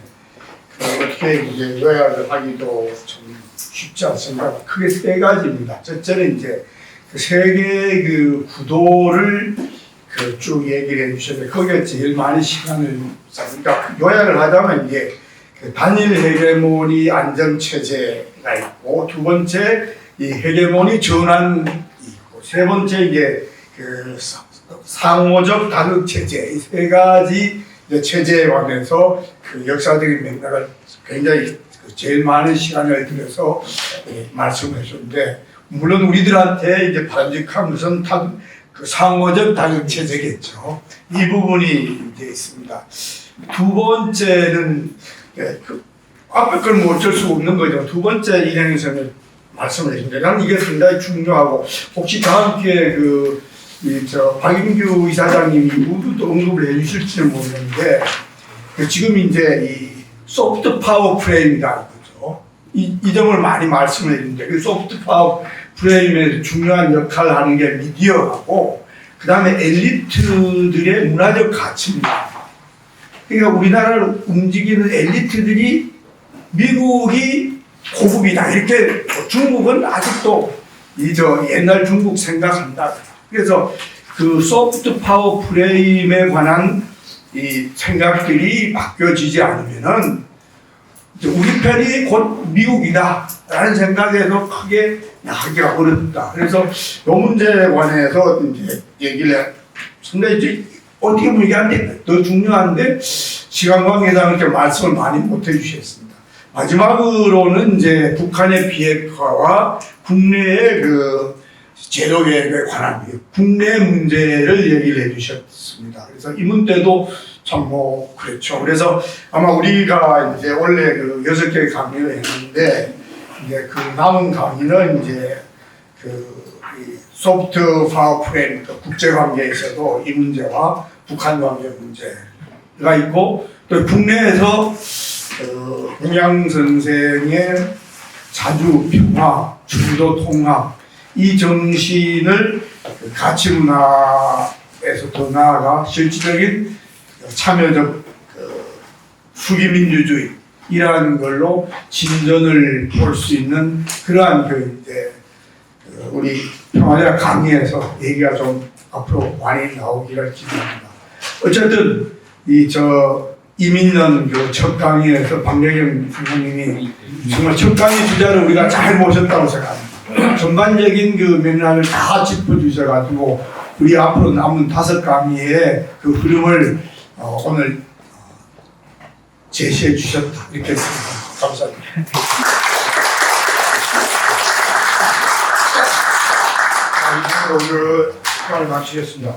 어떻게 이제 요약을 하기도 좀 쉽지 않습니다. 크게 세 가지입니다. 첫째는 이제 세계의 구도를 쭉 얘기를 해주셨는데 거기에 제일 많은 시간을 그러니까 요약을 하자면 이게 단일 헤게모니 안정 체제가 있고 두 번째 이 헤게모니 전환이 있고 세 번째 이게 상호적 다극 체제 이 세 가지 체제에 관해서 역사적인 맥락을 굉장히 제일 많은 시간을 들여서 말씀을 해줬는데 물론 우리들한테 이제 바람직한 것은 상호적 다극 체제겠죠. 이 부분이 이제 있습니다. 두 번째는 앞에 걸 뭐 어쩔 수 없는 거죠. 두 번째 일행에서는 말씀을 해주는데 나는 이게 상당히 중요하고 혹시 다음 기회에 박인규 이사장님이 또 언급을 해주실지는 모르겠는데 지금 이제 이 소프트 파워 프레임이라는 거죠. 이 점을 많이 말씀을 해주는데 그 소프트 파워 프레임에서 중요한 역할을 하는 게 미디어하고 그 다음에 엘리트들의 문화적 가치입니다. 그러니까 우리나라를 움직이는 엘리트들이 미국이 고급이다 이렇게 중국은 아직도 옛날 중국 생각한다. 그래서 소프트 파워 프레임에 관한 이 생각들이 바뀌어지지 않으면은 우리 편이 곧 미국이다라는 생각에서 크게 나가기가 어렵다. 그래서 이 문제에 관해서 이제 얘기를 상당히 이제 어떻게 보면 이게 더 중요한데 시간 관계상 이렇게 말씀을 많이 못 해주셨습니다. 마지막으로는 이제 북한의 비핵화와 국내의 제도계획에 관한 국내 문제를 얘기를 해주셨습니다. 그래서 이 문제도 참 그렇죠. 그래서 아마 우리가 이제 원래 6개 강의를 했는데 이제 남은 강의는 이제 소프트 파워 프레임 국제 관계에서도 이 문제와 북한 관계 문제가 있고 또 국내에서 홍양 선생의 자주 평화, 중도 통합 이 정신을 가치 문화에서 더 나아가 실질적인 참여적 수기민주주의라는 걸로 진전을 볼 수 있는 그러한 이제 우리 평화제라 강의에서 얘기가 좀 앞으로 많이 나오기를 기대합니다. 어쨌든 이민년 첫 강의에서 박래경 선생님이 정말 첫 강의 주자를 우리가 잘 모셨다고 생각합니다. 전반적인 그 맥락을 다 짚어주셔가지고 우리 앞으로 남은 5 강의의 그 흐름을 오늘 제시해 주셨다 이렇게 생각합니다. 감사합니다. 이상으로 오늘 시간을 마치겠습니다.